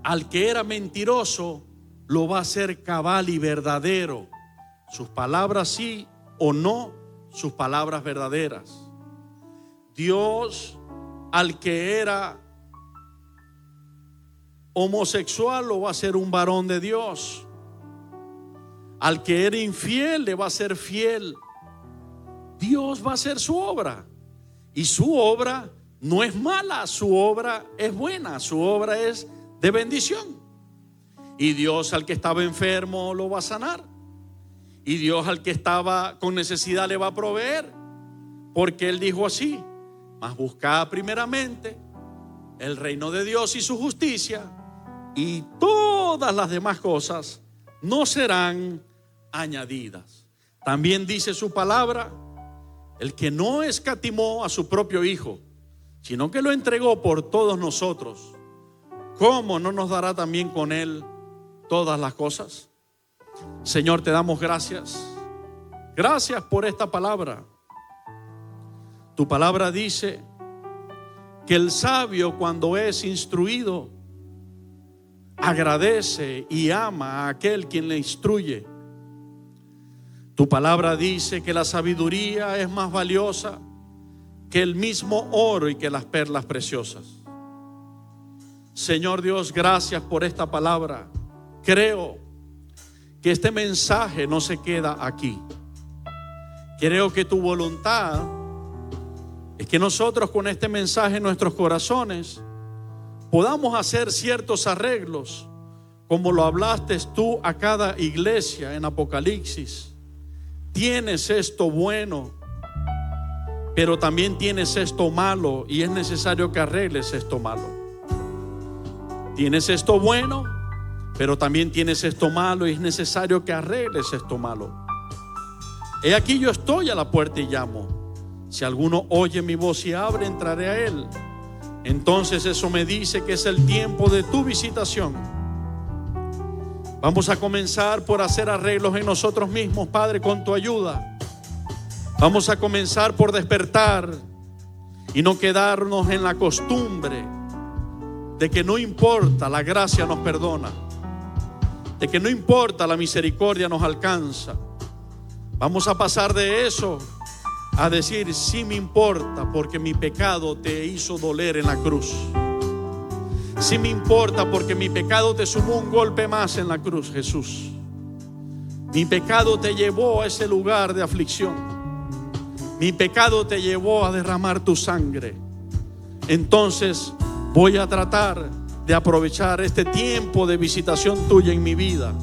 al que era mentiroso lo va a hacer cabal y verdadero. Sus palabras sí o no, sus palabras verdaderas. Dios al que era homosexual lo va a hacer un varón de Dios. Al que era infiel le va a ser fiel. Dios va a hacer su obra, y su obra no es mala, su obra es buena, su obra es de bendición. Y Dios al que estaba enfermo lo va a sanar, y Dios al que estaba con necesidad le va a proveer, porque Él dijo así: mas buscad primeramente el reino de Dios y su justicia, y todas las demás cosas no serán añadidas. También dice su palabra: el que no escatimó a su propio Hijo, sino que lo entregó por todos nosotros, ¿cómo no nos dará también con Él todas las cosas? Señor, te damos gracias. Gracias por esta palabra. Tu palabra dice que el sabio, cuando es instruido, agradece y ama a aquel quien le instruye. Tu palabra dice que la sabiduría es más valiosa que el mismo oro y que las perlas preciosas. Señor Dios, gracias por esta palabra. Creo que este mensaje no se queda aquí. Creo que tu voluntad es que nosotros con este mensaje en nuestros corazones podamos hacer ciertos arreglos, como lo hablaste tú a cada iglesia en Apocalipsis. Tienes esto bueno, pero también tienes esto malo, y es necesario que arregles esto malo. Tienes esto bueno, pero también tienes esto malo, y es necesario que arregles esto malo. He aquí, yo estoy a la puerta y llamo. Si alguno oye mi voz y abre, entraré a él. Entonces eso me dice que es el tiempo de tu visitación, Vamos a comenzar por hacer arreglos en nosotros mismos, Padre, con tu ayuda. Vamos a comenzar por despertar y no quedarnos en la costumbre de que no importa, la gracia nos perdona, de que no importa, la misericordia nos alcanza. Vamos a pasar de eso a decir, sí me importa, porque mi pecado te hizo doler en la cruz. Sí me importa, porque mi pecado te sumó un golpe más en la cruz, Jesús. Mi pecado te llevó a ese lugar de aflicción. Mi pecado te llevó a derramar tu sangre. Entonces voy a tratar de aprovechar este tiempo de visitación tuya en mi vida,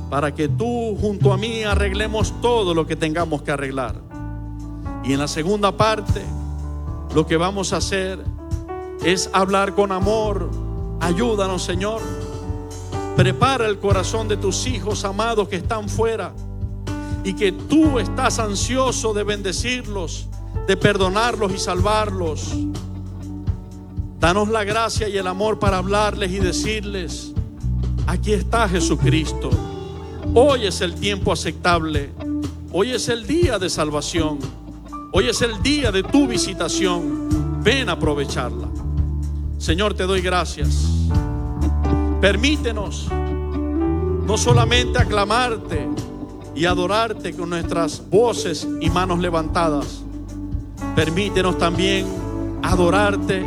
para que tú junto a mí arreglemos todo lo que tengamos que arreglar. Y en la segunda parte, lo que vamos a hacer es hablar con amor. Ayúdanos, Señor. Prepara el corazón de tus hijos amados que están fuera y que tú estás ansioso de bendecirlos, de perdonarlos y salvarlos. Danos la gracia y el amor para hablarles y decirles, aquí está Jesucristo. Hoy es el tiempo aceptable. Hoy es el día de salvación. Hoy es el día de tu visitación. Ven a aprovecharla. Señor, te doy gracias. Permítenos no solamente aclamarte y adorarte con nuestras voces y manos levantadas. Permítenos también adorarte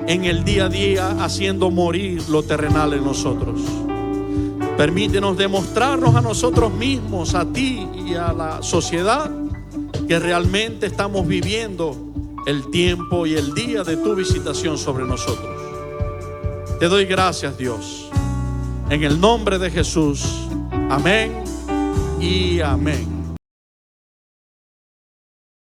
en el día a día, haciendo morir lo terrenal en nosotros. Permítenos demostrarnos a nosotros mismos, a ti y a la sociedad, que realmente estamos viviendo el tiempo y el día de tu visitación sobre nosotros. Te doy gracias, Dios, en el nombre de Jesús. Amén y amén.